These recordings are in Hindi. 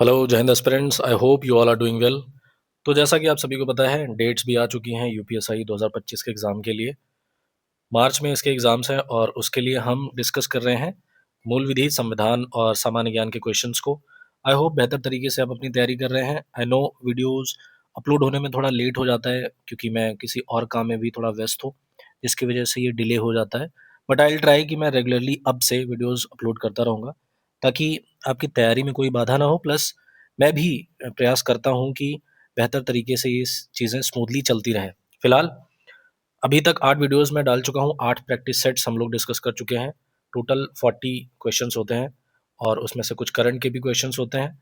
हेलो जय हिंद aspirants, I hope you all are doing well. तो जैसा कि आप सभी को पता है, डेट्स भी आ चुकी हैं यूपीएसआई 2025 के एग्ज़ाम के लिए। मार्च में इसके एग्ज़ाम्स हैं और उसके लिए हम डिस्कस कर रहे हैं मूल विधि, संविधान और सामान्य ज्ञान के क्वेश्चंस को। आई होप बेहतर तरीके से आप अपनी तैयारी कर रहे हैं। आई नो वीडियोज़ अपलोड होने में थोड़ा लेट हो जाता है क्योंकि मैं किसी और काम में भी थोड़ा व्यस्त हूँ, जिसकी वजह से ये डिले हो जाता है। बट आई विल ट्राई कि मैं रेगुलरली अब से वीडियोज़ अपलोड करता रहूँगा ताकि आपकी तैयारी में कोई बाधा ना हो। प्लस मैं भी प्रयास करता हूँ कि बेहतर तरीके से ये चीज़ें स्मूथली चलती रहें। फिलहाल अभी तक 8 वीडियोज़ मैं डाल चुका हूँ, 8 प्रैक्टिस सेट्स हम लोग डिस्कस कर चुके हैं। टोटल 40 क्वेश्चंस होते हैं और उसमें से कुछ करंट के भी क्वेश्चंस होते हैं।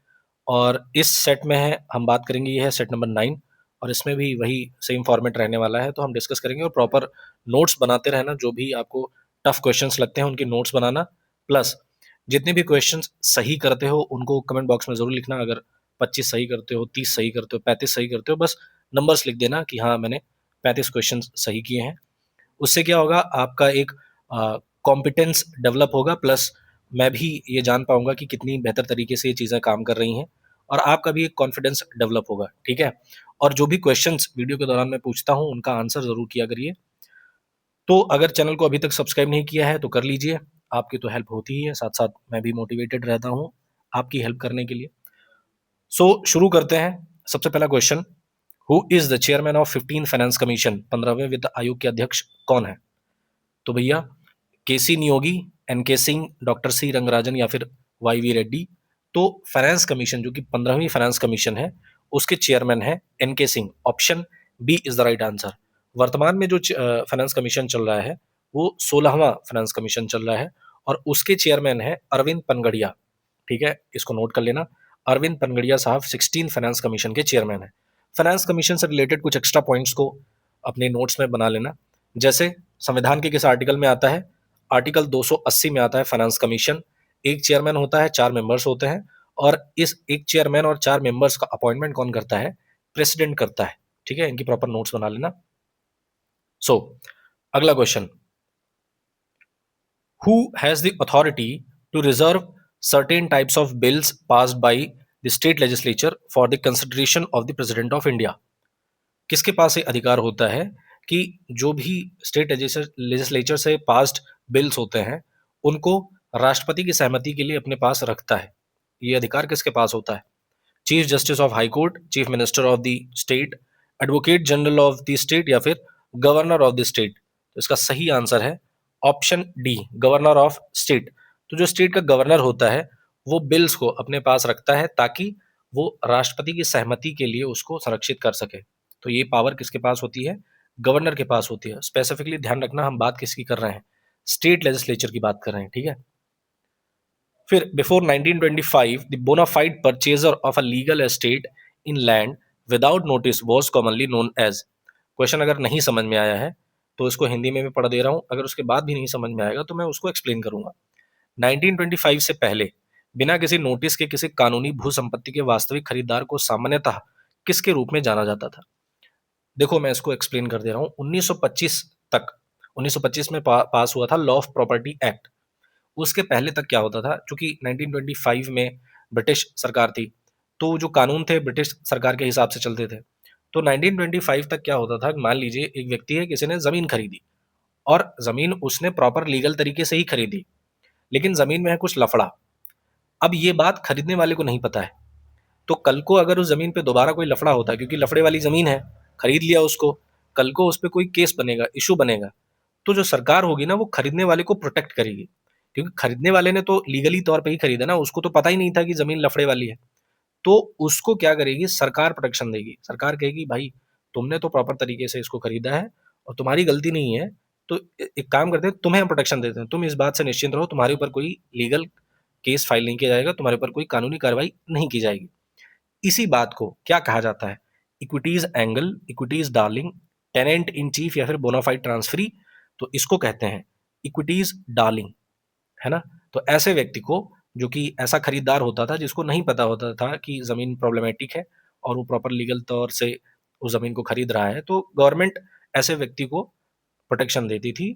और इस सेट में है, हम बात करेंगे, ये है सेट नंबर 9 और इसमें भी वही सेम फॉर्मेट रहने वाला है। तो हम डिस्कस करेंगे और प्रॉपर नोट्स बनाते रहना, जो भी आपको टफ क्वेश्चंस लगते हैं उनके नोट्स बनाना। प्लस जितने भी क्वेश्चंस सही करते हो उनको कमेंट बॉक्स में ज़रूर लिखना। अगर 25 सही करते हो, 30 सही करते हो, 35 सही करते हो, बस नंबर्स लिख देना कि हाँ मैंने 35 क्वेश्चन सही किए हैं। उससे क्या होगा, आपका एक कॉम्पिटेंस डेवलप होगा। प्लस मैं भी ये जान पाऊंगा कि कितनी बेहतर तरीके से ये चीज़ें काम कर रही हैं और आपका भी एक कॉन्फिडेंस डेवलप होगा। ठीक है। और जो भी क्वेश्चंस वीडियो के दौरान मैं पूछता हूँ उनका आंसर ज़रूर किया करिए। तो अगर चैनल को अभी तक सब्सक्राइब नहीं किया है तो कर लीजिए, आपकी तो हेल्प होती ही है, साथ साथ मैं भी मोटिवेटेड रहता हूँ आपकी हेल्प करने के लिए। सो शुरू करते हैं। सबसे पहला question, who is the chairman of 15 finance commission? 15वें वित्त आयोग के अध्यक्ष कौन है? तो भैया, के सी Niyogi, N K Singh, doctor C Rangarajan या फिर वाई वी रेड्डी। तो फाइनेंस कमीशन, जो कि 15वीं फाइनेंस कमीशन है, उसके चेयरमैन है N K Singh. Option B is the right answer. वर्तमान में जो फाइनेंस कमीशन चल रहा है वो 16वां फाइनेंस कमीशन चल रहा है और उसके चेयरमैन है अरविंद पनगड़िया। ठीक है, इसको नोट कर लेना। अरविंद पनगड़िया साहब 16 फाइनेंस कमीशन के चेयरमैन है। फाइनेंस कमीशन से रिलेटेड कुछ एक्स्ट्रा पॉइंट्स को अपने नोट्स में बना लेना। जैसे संविधान के किस आर्टिकल में आता है? आर्टिकल 280 में आता है फाइनेंस कमीशन। एक चेयरमैन होता है, 4 मेंबर्स होते हैं और इस एक चेयरमैन और 4 मेंबर्स का अपॉइंटमेंट कौन करता है? प्रेसिडेंट करता है। ठीक है, इनकी प्रॉपर नोट्स बना लेना। सो अगला question, who has the authority to reserve certain types of bills passed by the state legislature for the consideration of the president of India? किसके पास ये अधिकार होता है कि जो भी स्टेट लेजिस्लेचर से पास्ड बिल्स होते हैं उनको राष्ट्रपति की सहमति के लिए अपने पास रखता है? ये अधिकार किसके पास होता है? Chief justice of high court, chief minister of the state, advocate general of the state या फिर गवर्नर ऑफ द स्टेट? तो इसका सही आंसर है option D, governor of state. तो जो स्टेट का गवर्नर होता है वो बिल्स को अपने पास रखता है ताकि वो राष्ट्रपति की सहमति के लिए उसको संरक्षित कर सके। तो ये पावर किसके पास होती है? गवर्नर के पास होती है। स्पेसिफिकली ध्यान रखना, हम बात किसकी कर रहे हैं? स्टेट लेजिस्लेचर की बात कर रहे हैं। ठीक है। फिर before 1925 the bona fide purchaser of a legal estate in land without notice was commonly known as. Question अगर नहीं समझ में आया है तो इसको हिंदी में भी पढ़ दे रहा हूं, अगर उसके बाद भी नहीं समझ में आएगा तो मैं उसको एक्सप्लेन करूंगा। 1925 से पहले बिना किसी नोटिस के किसी कानूनी भू संपत्ति के वास्तविक खरीदार को सामान्यतः किसके रूप में जाना जाता था? देखो मैं इसको एक्सप्लेन कर दे रहा हूं। 1925 तक, 1925 में पास हुआ था लॉ ऑफ प्रॉपर्टी एक्ट। उसके पहले तक क्या होता था, क्योंकि 1925 में ब्रिटिश सरकार थी तो जो कानून थे ब्रिटिश सरकार के हिसाब से चलते थे। तो 1925 तक क्या होता था, मान लीजिए एक व्यक्ति है, किसी ने जमीन खरीदी और जमीन उसने प्रॉपर लीगल तरीके से ही खरीदी, लेकिन जमीन में है कुछ लफड़ा। अब ये बात खरीदने वाले को नहीं पता है, तो कल को अगर उस जमीन पे दोबारा कोई लफड़ा होता है, क्योंकि लफड़े वाली जमीन है, खरीद लिया उसको, कल को उस पर कोई केस बनेगा, इशू बनेगा, तो जो सरकार होगी ना वो खरीदने वाले को प्रोटेक्ट करेगी। क्योंकि खरीदने वाले ने तो लीगली तौर पे ही खरीदा ना, उसको तो पता ही नहीं था कि जमीन लफड़े वाली है। तो उसको क्या करेगी, सरकार प्रोटेक्शन देगी। सरकार कहेगी भाई तुमने तो प्रॉपर तरीके से इसको खरीदा है और तुम्हारी गलती नहीं है, तो एक काम करते हैं, तुम्हें हम प्रोटेक्शन देते हैं, तुम इस बात से निश्चिंत रहो, तुम्हारे ऊपर कोई लीगल केस फाइल नहीं किया जाएगा, तुम्हारे ऊपर कोई कानूनी कार्रवाई नहीं की जाएगी। इसी बात को क्या कहा जाता है? Equity's angel, equity's darling, tenant in chief या फिर बोनाफाइड ट्रांसफरी। तो इसको कहते हैं इक्विटीज डार्लिंग, है ना। तो ऐसे व्यक्ति को, जो कि ऐसा खरीदार होता था जिसको नहीं पता होता था कि जमीन प्रॉब्लमेटिक है और वो प्रॉपर लीगल तौर से उस जमीन को खरीद रहा है, तो गवर्नमेंट ऐसे व्यक्ति को प्रोटेक्शन देती थी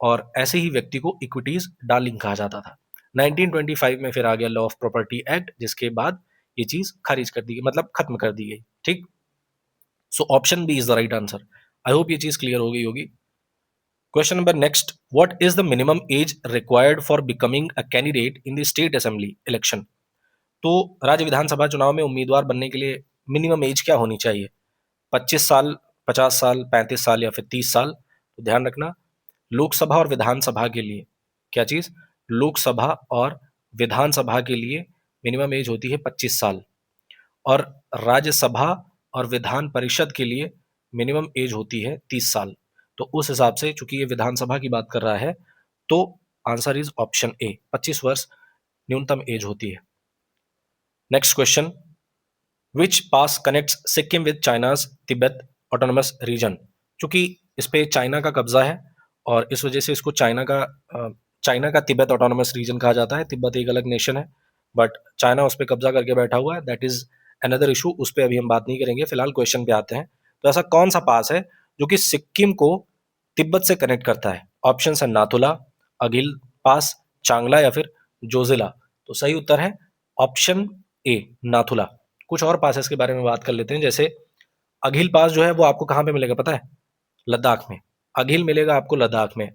और ऐसे ही व्यक्ति को इक्विटीज डार्लिंग कहा जाता था। 1925 में फिर आ गया लॉ ऑफ प्रॉपर्टी एक्ट, जिसके बाद ये चीज खारिज कर दी गई, मतलब खत्म कर दी गई। ठीक, so option B is the right answer. I hope ये चीज क्लियर हो गई होगी। Question number next, what is the minimum age required for becoming a candidate in the state assembly election? तो राज्य विधानसभा चुनाव में उम्मीदवार बनने के लिए मिनिमम एज क्या होनी चाहिए? 25 साल, 50 साल, 35 साल या फिर 30 साल? तो ध्यान रखना, लोकसभा और विधानसभा के लिए क्या चीज, लोकसभा और विधानसभा के लिए मिनिमम एज होती है 25 साल, और राज्यसभा और विधान परिषद के लिए मिनिमम एज होती है 30 साल। तो उस हिसाब से चूंकि ये विधानसभा की बात कर रहा है, तो आंसर इज ऑप्शन ए, 25 वर्ष न्यूनतम एज होती है। Next question, which pass connects Sikkim with China's Tibet autonomous region? चूंकि इस पे चाइना का कब्जा है और इस वजह से इसको चाइना का तिब्बत ऑटोनमस रीजन कहा जाता है। तिब्बत एक अलग नेशन है, बट चाइना उस पर कब्जा करके बैठा हुआ है, दैट इज अनदर इशू, उस पर अभी हम बात नहीं करेंगे। फिलहाल क्वेश्चन पे आते हैं। तो ऐसा कौन सा पास है जो कि सिक्किम को तिब्बत से कनेक्ट करता है? ऑप्शन है नाथुला, अगिल पास, चांगला या फिर जोजिला। तो सही उत्तर है ऑप्शन ए, नाथुला। कुछ और पासेस के बारे में बात कर लेते हैं, जैसे अघिल पास जो है वो आपको कहाँ पे मिलेगा पता है? लद्दाख में। अघिल मिलेगा आपको लद्दाख में,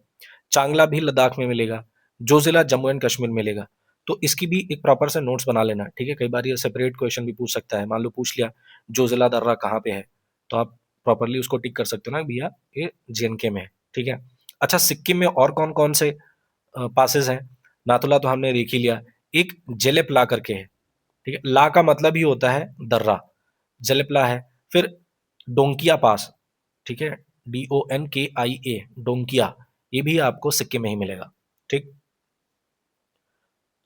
चांगला भी लद्दाख में मिलेगा, जोजिला जम्मू एंड कश्मीर मिलेगा। तो इसकी भी एक प्रॉपर से नोट्स बना लेना, ठीक है? कई बार ये सेपरेट क्वेश्चन भी पूछ सकता है। मान लो पूछ लिया जोजिला दर्रा कहाँ पे है, तो आप प्रॉपरली उसको टिक कर सकते हो ना, भैया ये JNK में है, ठीक है? अच्छा, सिक्किम में और कौन कौन से पासेस हैं? नाथुला तो हमने देख ही लिया, एक जेलेपला करके है, ठीक है? ला का मतलब ही होता है दर्रा, जेलेपला है। फिर डोंकिया पास, ठीक है? DONKIA, डोंकिया, ये भी आपको सिक्किम में ही मिलेगा। ठीक,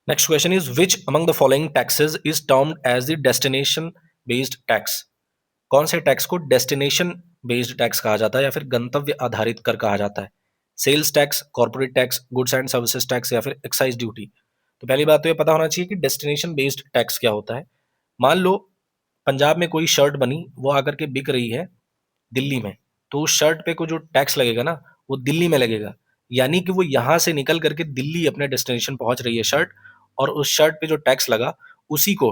next question is which among the following taxes is termed as the destination based tax? कौन से टैक्स को डेस्टिनेशन बेस्ड टैक्स कहा जाता है या फिर गंतव्य आधारित कर कहा जाता है? Sales tax, corporate tax, goods and services tax या फिर एक्साइज ड्यूटी? तो पहली बात तो ये पता होना चाहिए कि डेस्टिनेशन बेस्ड टैक्स क्या होता है। मान लो पंजाब में कोई शर्ट बनी, वो आकर के बिक रही है दिल्ली में, तो उस शर्ट पे को जो टैक्स लगेगा ना, वो दिल्ली में लगेगा। यानी कि वो यहाँ से निकल करके दिल्ली अपने डेस्टिनेशन पहुंच रही है शर्ट, और उस शर्ट पे जो टैक्स लगा, उसी को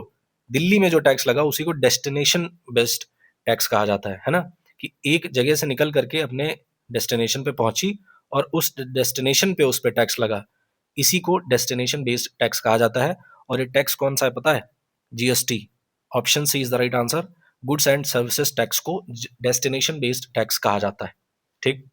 दिल्ली में जो टैक्स लगा उसी को डेस्टिनेशन बेस्ड टैक्स कहा जाता है ना? कि एक जगह से निकल करके अपने डेस्टिनेशन पे पहुंची और उस डेस्टिनेशन पे उस पे टैक्स लगा, इसी को डेस्टिनेशन बेस्ड टैक्स कहा जाता है। और ये टैक्स कौन सा है पता है? GST। Option C is the right answer. Goods and services tax को डेस्टिनेशन बेस्ड टैक्स कहा जाता है। ठीक,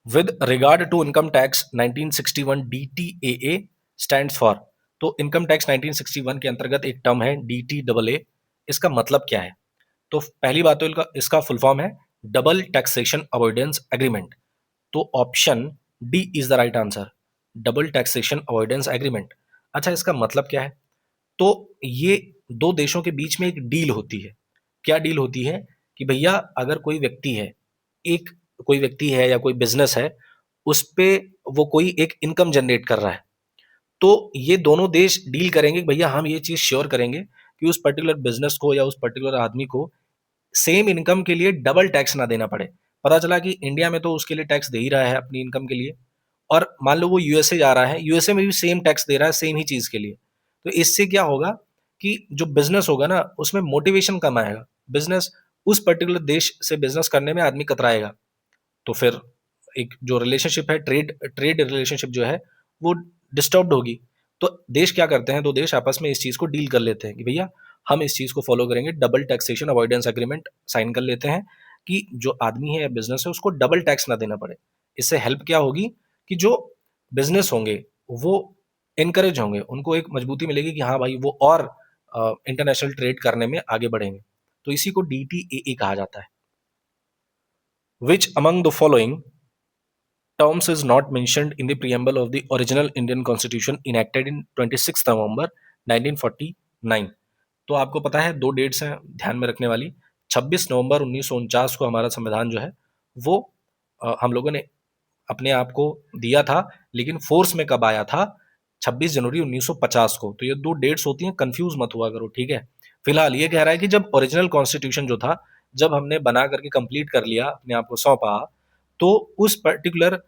with regard to income tax 1961 DTAA stands for? तो इनकम टैक्स 1961 के अंतर्गत एक टर्म है DTAA, इसका मतलब क्या है? तो पहली बात तो इसका फुल फॉर्म है डबल टैक्सेशन अवॉइडेंस एग्रीमेंट। तो option D is the right answer, double taxation avoidance agreement. अच्छा, इसका मतलब क्या है? तो ये दो देशों के बीच में एक डील होती है। क्या डील होती है? कि भैया अगर कोई व्यक्ति है, एक कोई व्यक्ति है या कोई बिजनेस है, उस पे वो कोई एक इनकम जनरेट कर रहा है, तो ये दोनों देश डील करेंगे कि भैया हम ये चीज श्योर करेंगे कि उस पर्टिकुलर बिजनेस को या उस पर्टिकुलर आदमी को सेम इनकम के लिए डबल टैक्स ना देना पड़े। पता चला कि इंडिया में तो उसके लिए टैक्स दे ही रहा है अपनी इनकम के लिए, और मान लो वो यूएसए जा रहा है, यूएसए में भी सेम टैक्स दे रहा है सेम ही चीज के लिए। तो इससे क्या होगा कि जो बिजनेस होगा ना, उसमें मोटिवेशन कम आएगा। बिजनेस उस पर्टिकुलर देश से बिजनेस करने में आदमी कतराएगा। तो फिर एक जो रिलेशनशिप है, ट्रेड ट्रेड रिलेशनशिप जो है, वो डिस्टर्ब्ड होगी। तो देश क्या करते हैं, दो देश आपस में इस चीज को डील कर लेते हैं कि भैया हम इस चीज को फॉलो करेंगे, double taxation avoidance agreement sign कर लेते हैं कि जो आदमी है या बिजनेस है उसको डबल टैक्स ना देना पड़े। इससे हेल्प क्या होगी कि जो बिजनेस होंगे वो इनकरेज होंगे, उनको एक मजबूती मिलेगी कि हाँ भाई वो और इंटरनेशनल ट्रेड करने में आगे बढ़ेंगे। तो इसी को DTAA कहा जाता है। विच among the following terms is not mentioned in the preamble of the original Indian Constitution enacted in 26 November 1949? तो आपको पता है दो डेट्स हैं ध्यान में रखने वाली। 26 नवंबर 1949 को हमारा संविधान जो है वो हम लोगों ने अपने आप को दिया था, लेकिन फोर्स में कब आया था? 26 जनवरी 1950 को। तो ये दो डेट्स होती हैं, कंफ्यूज मत हुआ करो, ठीक है? फिलहाल ये कह रहा है कि जब ओरिजिनल कॉन्स्टिट्यूशन जो था, जब हमने बना करके कंप्लीट कर लिया, अपने आप को सौंपा, तो उस पर्टिकुलर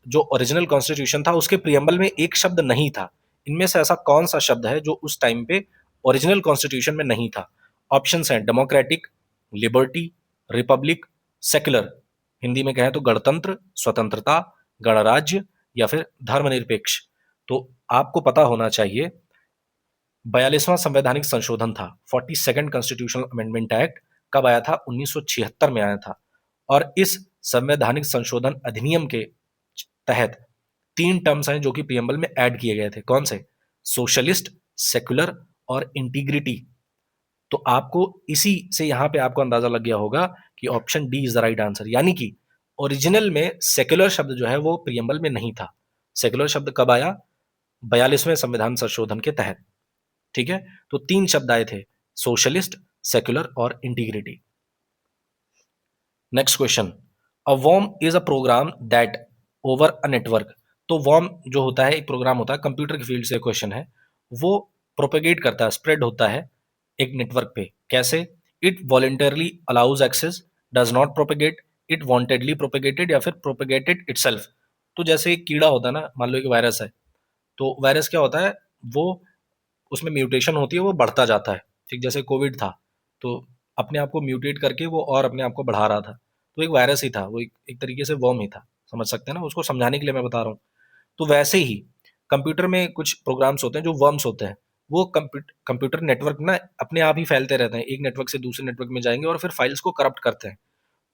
जो ओरिजिनल कॉन्स्टिट्यूशन था उसके प्रियम्बल में एक शब्द नहीं था, इनमें से ऐसा कौन सा शब्द है जो उस टाइम पे ओरिजिनल कॉन्स्टिट्यूशन में नहीं था? ऑप्शंस हैं democratic, liberty, Republic, secular. Hindi में कहें तो गणतंत्र, स्वतंत्रता, गणराज्य या फिर धर्मनिरपेक्ष। तो आपको पता होना चाहिए 42वां संवैधानिक संशोधन था, 42nd कॉन्स्टिट्यूशनल अमेंडमेंट एक्ट, कब आया था? 1976 में आया था। और इस संवैधानिक संशोधन अधिनियम के तहत 3 टर्म्स हैं जो कि प्रियम्बल में ऐड किए गए थे। कौन से? सोशलिस्ट, सेक्युलर और इंटीग्रिटी। तो आपको इसी से यहां पे आपको अंदाजा लग गया होगा कि option D is the right answer, यानी कि ओरिजिनल में सेक्युलर शब्द जो है वो प्रियम्बल में नहीं था। सेक्युलर शब्द कब आया? 42वें संविधान संशोधन के तहत। ठीक है, तो 3 शब्द आए थे, सोशलिस्ट, सेक्युलर और integrity. Next question, a worm is a program that over a network. तो वर्म जो होता है एक प्रोग्राम होता है, कंप्यूटर की फील्ड से क्वेश्चन है, वो प्रोपेगेट करता है, स्प्रेड होता है एक नेटवर्क पे। कैसे? It voluntarily allows access, does not propagate, it wantedly propagated या फिर प्रोपेगेटेड इटसेल्फ। तो जैसे एक कीड़ा होता है ना, मान लो एक वायरस है, तो वायरस क्या होता है, वो उसमें म्यूटेशन होती है, वो बढ़ता जाता है। ठीक, जैसे कोविड था तो अपने आप को म्यूटेट करके वो और अपने आप को बढ़ा रहा था, तो एक वायरस ही था वो, एक तरीके से वर्म ही था, समझ सकते हैं ना, उसको समझाने के लिए मैं बता रहा हूँ। तो वैसे ही कंप्यूटर में कुछ प्रोग्राम्स होते हैं जो वर्म्स होते हैं, वो कंप्यूटर नेटवर्क ना अपने आप ही फैलते रहते हैं, एक नेटवर्क से दूसरे नेटवर्क में जाएंगे और फिर फाइल्स को करप्ट करते हैं।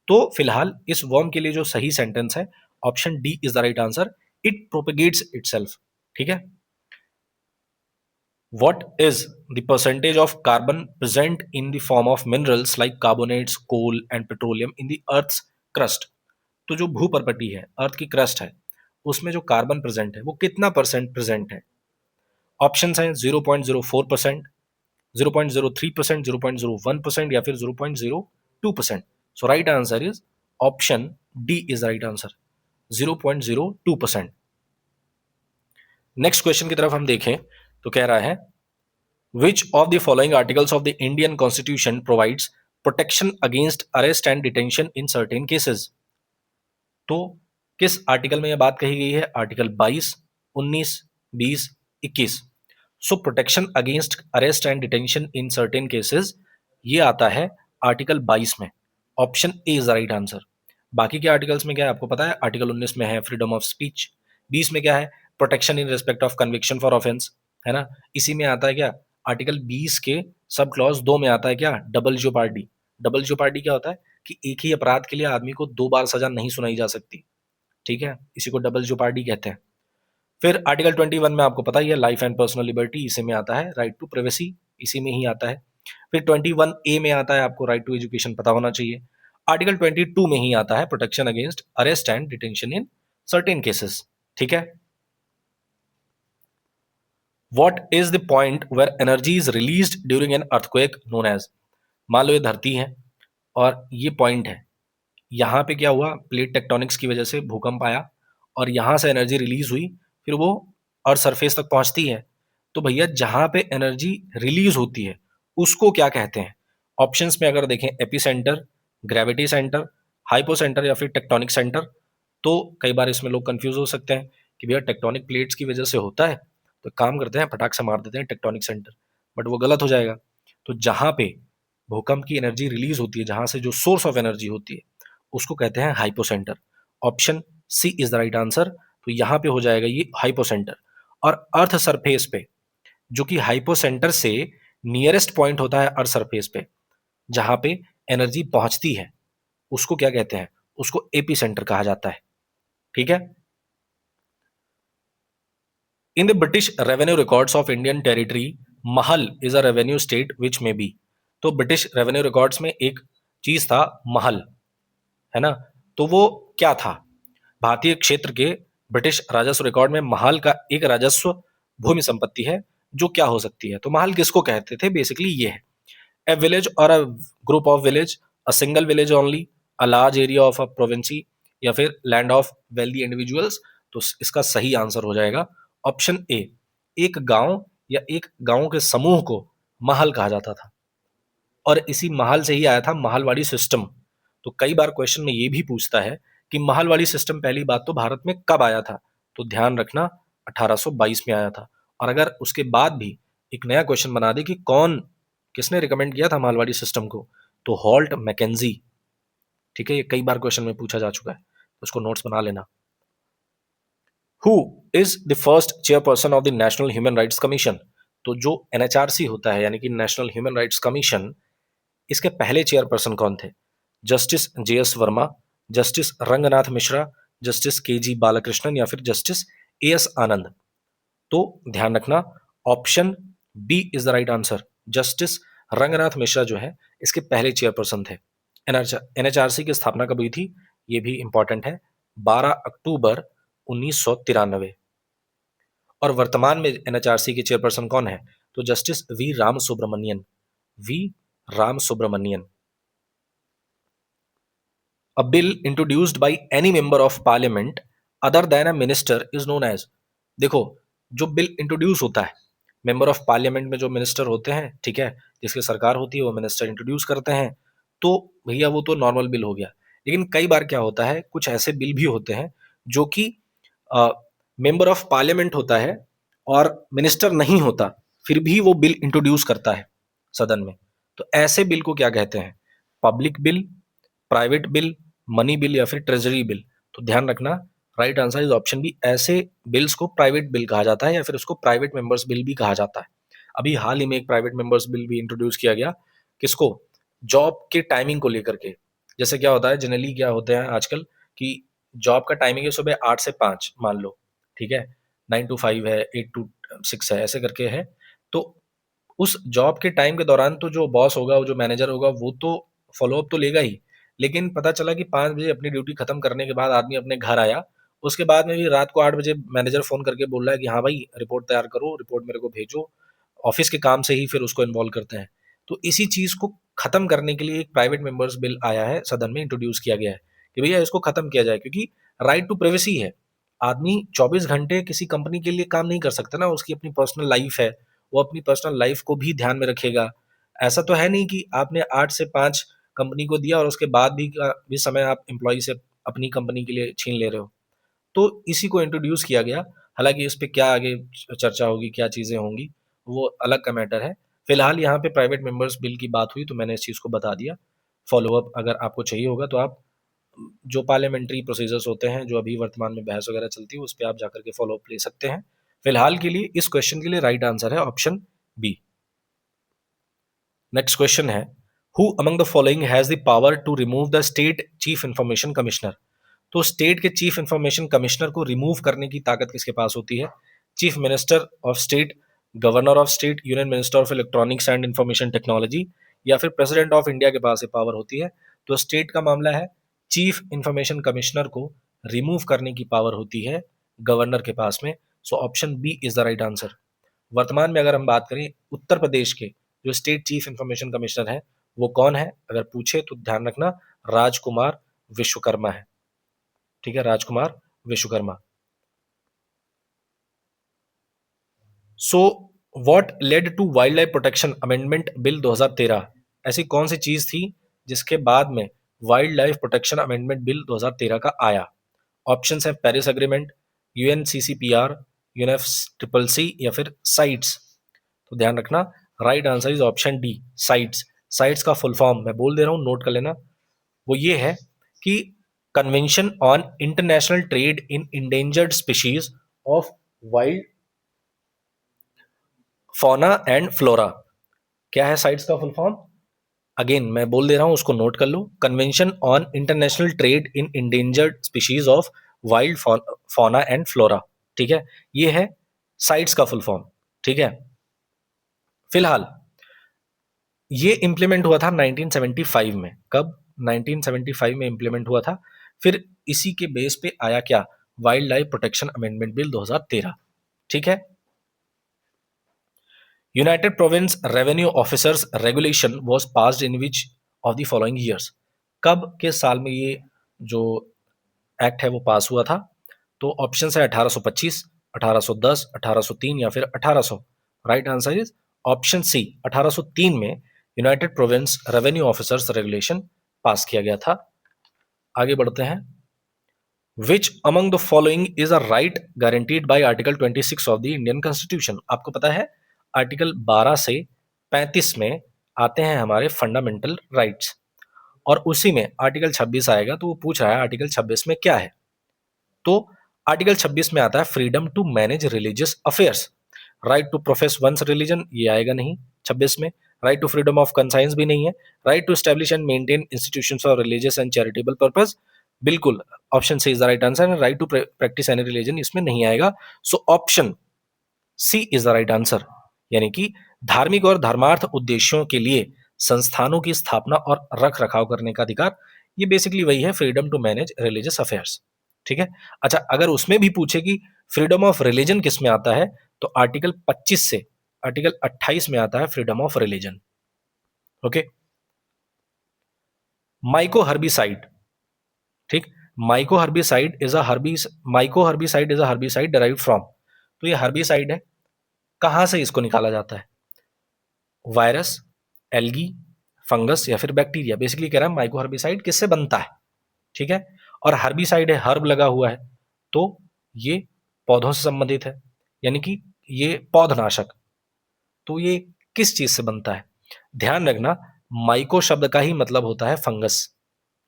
तो फिलहाल इस वर्म के लिए जो सही सेंटेंस है, option D is the right answer, it propagates itself. ठीक है, what is the percentage of carbon present in the form of minerals like carbonates, coal and petroleum in the earth's crust? तो जो भूपर्पटी है, अर्थ की क्रस्ट है, उसमें जो कार्बन प्रेजेंट है वो कितना परसेंट प्रेजेंट है? ऑप्शन है 0.04%, 0.03%, 0.01% या फिर 0.02%। So right answer is option D is right answer, 0.02%। Next question की तरफ हम देखें तो कह रहा है Which of the following articles of the Indian Constitution provides protection against arrest and detention in certain cases? तो किस आर्टिकल में यह बात कही गई है? Article 22, 19, 20, 21। So protection against arrest and detention in certain cases, ये आता है आर्टिकल 22 में। Option A is the right answer. बाकी के आर्टिकल्स में क्या है आपको पता है, आर्टिकल 19 में है फ्रीडम ऑफ स्पीच, 20 में क्या है, protection in respect of conviction for offence, है ना। इसी में आता है क्या, आर्टिकल 20 के सब क्लॉज 2 में आता है क्या, डबल ज्योपार्डी। डबल ज्योपार्डी क्या होता है कि एक ही अपराध के लिए आदमी को 2 बार सजा नहीं सुनाई जा सकती। ठीक है, इसी को डबल ज्योपार्डी कहते हैं। फिर आर्टिकल 21 में आपको पता ही है, लाइफ एंड पर्सनल लिबर्टी, इसी में आता है। राइट टू प्राइवेसी, इसी में ही आता है। फिर 21A में आता है, आपको राइट टू एजुकेशन पता होना चाहिए। आर्टिकल 22 में ही आता है protection against arrest and detention in certain cases. ठीक है, what is the point where energy is released during an earthquake known as. मान लो ये धरती है और ये पॉइंट है, यहाँ पे क्या हुआ, प्लेट टेक्टोनिक्स की वजह से भूकंप आया और यहाँ से एनर्जी रिलीज हुई, फिर वो अर्थ सरफेस तक पहुंचती है। तो भैया जहां पे एनर्जी रिलीज होती है उसको क्या कहते हैं? ऑप्शंस में अगर देखें, एपीसेंटर, ग्रेविटी सेंटर, हाइपोसेंटर या फिर टेक्टोनिक सेंटर। तो कई बार इसमें लोग कंफ्यूज हो सकते हैं कि भैया टेक्टोनिक प्लेट्स की वजह से होता है, तो काम करते हैं फटाक से मार देते हैं टेक्टोनिक सेंटर, बट वो गलत हो जाएगा। तो जहां पे भूकंप की एनर्जी रिलीज होती है, जहां से जो सोर्स ऑफ एनर्जी होती है, उसको कहते हैं hypocentre. Option C is the right answer. तो यहां पे हो जाएगा ये हाइपोसेंटर। और अर्थ सरफेस पे, जो कि हाइपोसेंटर से नियरेस्ट पॉइंट होता है अर्थ सरफेस पे, जहां पे एनर्जी पहुंचती है, उसको क्या कहते हैं? उसको एपी सेंटर कहा जाता है। ठीक है, in the British revenue records of Indian territory, mahal is a revenue state which may be. तो ब्रिटिश रेवेन्यू रिकॉर्ड्स में एक चीज था महल, है ना। तो वो क्या था? भारतीय क्षेत्र के ब्रिटिश राजस्व रिकॉर्ड में महल का एक राजस्व भूमि संपत्ति है, जो क्या हो सकती है? तो महल किसको कहते थे? बेसिकली ये है, ए विलेज और a group of village, a single village only, a large area of a province या फिर लैंड ऑफ वेल्दी इंडिविजुअल्स। तो इसका सही आंसर हो जाएगा ऑप्शन ए, एक गांव या एक गांव के समूह को महल कहा जाता था, और इसी महल से ही आया था महलवाड़ी सिस्टम। तो कई बार क्वेश्चन में ये भी पूछता है कि महलवाड़ी सिस्टम पहली बात तो भारत में कब आया था? तो ध्यान रखना 1822 में आया था। और अगर उसके बाद भी एक नया क्वेश्चन बना दे कि किसने रिकमेंड किया था मालवाड़ी सिस्टम को, तो हॉल्ट मैकेंजी। ठीक है, ये कई बार क्वेश्चन में पूछा जा चुका है, तो उसको नोट्स बना लेना। Who is the first chairperson of the national human rights commission? तो जो एनएचआरसी होता है यानी कि नेशनल ह्यूमन राइट्स कमीशन, इसके पहले चेयरपर्सन कौन थे? Justice JS Verma, justice Ranganath Mishra, justice KG Balakrishnan या फिर जस्टिस एएस आनंद? तो ध्यान रखना, option B is the right answer. Justice Ranganath Mishra जो है इसके पहले चेयरपर्सन थे। एनएचआरसी की स्थापना कब हुई थी, ये भी इंपॉर्टेंट है, 12 अक्टूबर 1993। और वर्तमान में एनएचआरसी के चेयरपर्सन कौन है? तो justice V Ram Subramanian, V Ram Subramanian. A bill introduced by any member of parliament other than a minister is known as। देखो, जो बिल इंट्रोड्यूस होता है, मेंबर ऑफ पार्लियामेंट में जो मिनिस्टर होते हैं, ठीक है, जिसकी सरकार होती है, वो मिनिस्टर इंट्रोड्यूस करते हैं, तो भैया वो तो नॉर्मल बिल हो गया। लेकिन कई बार क्या होता है, कुछ ऐसे बिल भी होते हैं जो कि मेंबर ऑफ पार्लियामेंट होता है और मिनिस्टर नहीं होता, फिर भी वो बिल इंट्रोड्यूस करता है सदन में। तो ऐसे बिल को क्या कहते हैं? Public bill, private bill, money bill या फिर ट्रेजरी बिल? तो ध्यान रखना, right answer is option B. ऐसे बिल्स को प्राइवेट बिल कहा जाता है या फिर उसको प्राइवेट मेंबर्स बिल भी कहा जाता है। अभी हाल ही में एक प्राइवेट मेंबर्स बिल भी इंट्रोड्यूस किया गया, किसको? जॉब के टाइमिंग को लेकर के। जैसे क्या होता है, जनरली क्या होते हैं आजकल कि जॉब का टाइमिंग है सुबह 8 से 5 मान लो, ठीक है, 9 to 5 है, 8 to 6 है, ऐसे करके है। तो उस जॉब के टाइम के दौरान तो जो बॉस होगा, वो जो मैनेजर होगा, वो तो फॉलोअप तो लेगा ही, लेकिन पता चला कि 5 बजे अपनी ड्यूटी खत्म करने के बाद आदमी अपने घर आया, उसके बाद में भी रात को 8 बजे मैनेजर फ़ोन करके बोल रहा है कि हाँ भाई, रिपोर्ट तैयार करो, रिपोर्ट मेरे को भेजो। ऑफ़िस के काम से ही फिर उसको इन्वॉल्व करते हैं। तो इसी चीज़ को ख़त्म करने के लिए एक प्राइवेट मेंबर्स बिल आया है, सदन में इंट्रोड्यूस किया गया है कि भैया इसको ख़त्म किया जाए, क्योंकि राइट टू प्राइवेसी है। आदमी 24 घंटे किसी कंपनी के लिए काम नहीं कर सकता ना, उसकी अपनी पर्सनल लाइफ़ है, वो अपनी पर्सनल लाइफ़ को भी ध्यान में रखेगा। ऐसा तो है नहीं कि आपने 8 से 5 कंपनी को दिया और उसके बाद भी समय आप एम्प्लॉई से अपनी कंपनी के लिए छीन ले रहे हो। तो इसी को इंट्रोड्यूस किया गया। हालाँकि इस पे क्या आगे चर्चा होगी, क्या चीज़ें होंगी, वो अलग का मैटर है। फिलहाल यहाँ पे प्राइवेट मेंबर्स बिल की बात हुई तो मैंने इस चीज़ को बता दिया। फ़ॉलो-अप अगर आपको चाहिए होगा तो आप जो पार्लियामेंट्री प्रोसीजर्स होते हैं, जो अभी वर्तमान में बहस वगैरह चलती है, उस पे आप जाकर के फ़ॉलो-अप ले सकते हैं। फिलहाल के लिए इस क्वेश्चन के लिए राइट आंसर है ऑप्शन बी। नेक्स्ट क्वेश्चन है, who among the following has the power to remove the state chief information commissioner? तो स्टेट के चीफ इन्फॉर्मेशन कमिश्नर को रिमूव करने की ताकत किसके पास होती है? Chief minister of state, governor of state, union minister of electronics and information technology या फिर प्रेसिडेंट ऑफ इंडिया के पास ये पावर होती है? तो स्टेट का मामला है, चीफ इन्फॉर्मेशन कमिश्नर को रिमूव करने की पावर होती है गवर्नर के पास में। So option B is the right answer. वर्तमान में अगर हम बात करें उत्तर प्रदेश के जो स्टेट चीफ इन्फॉर्मेशन कमिश्नर है, वो कौन है? अगर पूछे तो ध्यान रखना, राजकुमार विश्वकर्मा है। ठीक है, Rajkumar Vishwakarma. So what led to wildlife protection amendment bill 2013? ऐसी कौन सी चीज थी जिसके बाद में wildlife protection amendment bill 2013 का आया? ऑप्शंस हैं Paris agreement, UNCCPR, UNF triple C या फिर साइट्स। तो ध्यान रखना, right answer is option D, CITES. CITES का फुल फॉर्म मैं बोल दे रहा हूँ, नोट कर लेना। वो ये है कि convention on international trade in endangered species of wild fauna and flora. क्या है साइट्स का फुल फॉर्म? अगेन मैं बोल दे रहा हूं, उसको नोट कर लो। Convention on international trade in endangered species of wild fauna and flora. ठीक है, ये है साइट्स का फुल फॉर्म। ठीक है, फिलहाल ये इंप्लीमेंट हुआ था 1975 में। कब? 1975 में इंप्लीमेंट हुआ था। फिर इसी के बेस पे आया क्या? Wild life protection amendment bill 2013। ठीक है, United Provinces revenue officers regulation was passed in which of the following years? कब के साल में ये जो एक्ट है वो पास हुआ था? तो ऑप्शन है 1825, 1810, 1803 या फिर 1800। Right answer is option C, 1803 में United Provinces revenue officers regulation pass किया गया था। आगे बढ़ते हैं। Which among the following is a right guaranteed by article 26 of the Indian constitution. आपको पता है आर्टिकल 12 से 35 में आते हैं हमारे फंडामेंटल राइट्स, और उसी में आर्टिकल 26 आएगा, तो वो पूछ रहा है आर्टिकल 26 में क्या है। तो आर्टिकल 26 में आता है freedom to manage religious affairs, right to profess one's religion, ये आएगा नहीं 26 में। Right to freedom of conscience भी नहीं है। Right to establish and maintain institutions for religious and charitable purpose, बिल्कुल option C is the right answer. Right to practice any religion इसमें नहीं आएगा। So option C is the right answer, यानी कि धार्मिक और धर्मार्थ उद्देश्यों के लिए संस्थानों की स्थापना और रख रखाव करने का अधिकार, ये बेसिकली वही है freedom to manage religious affairs. ठीक है। अच्छा, अगर उसमें भी पूछे कि फ्रीडम ऑफ रिलीजन किस में आता है, तो आर्टिकल 25 से आर्टिकल 28 में आता है freedom of religion. Okay. Mycoherbicide, ठीक, mycoherbicide is a herbicide derived from, तो ये हर्बिसाइड है, कहां से इसको निकाला जाता है? वायरस, एल्गी, फंगस या फिर बैक्टीरिया। बेसिकली कह रहा है माइको हर्बिसाइड किससे बनता है। ठीक है। और हर्बिसाइड है, हर्ब लगा हुआ है, तो ये पौधों से संबंधित है, यानी कि ये पौधनाशक। तो ये किस चीज से बनता है? ध्यान रखना, माइको शब्द का ही मतलब होता है फंगस।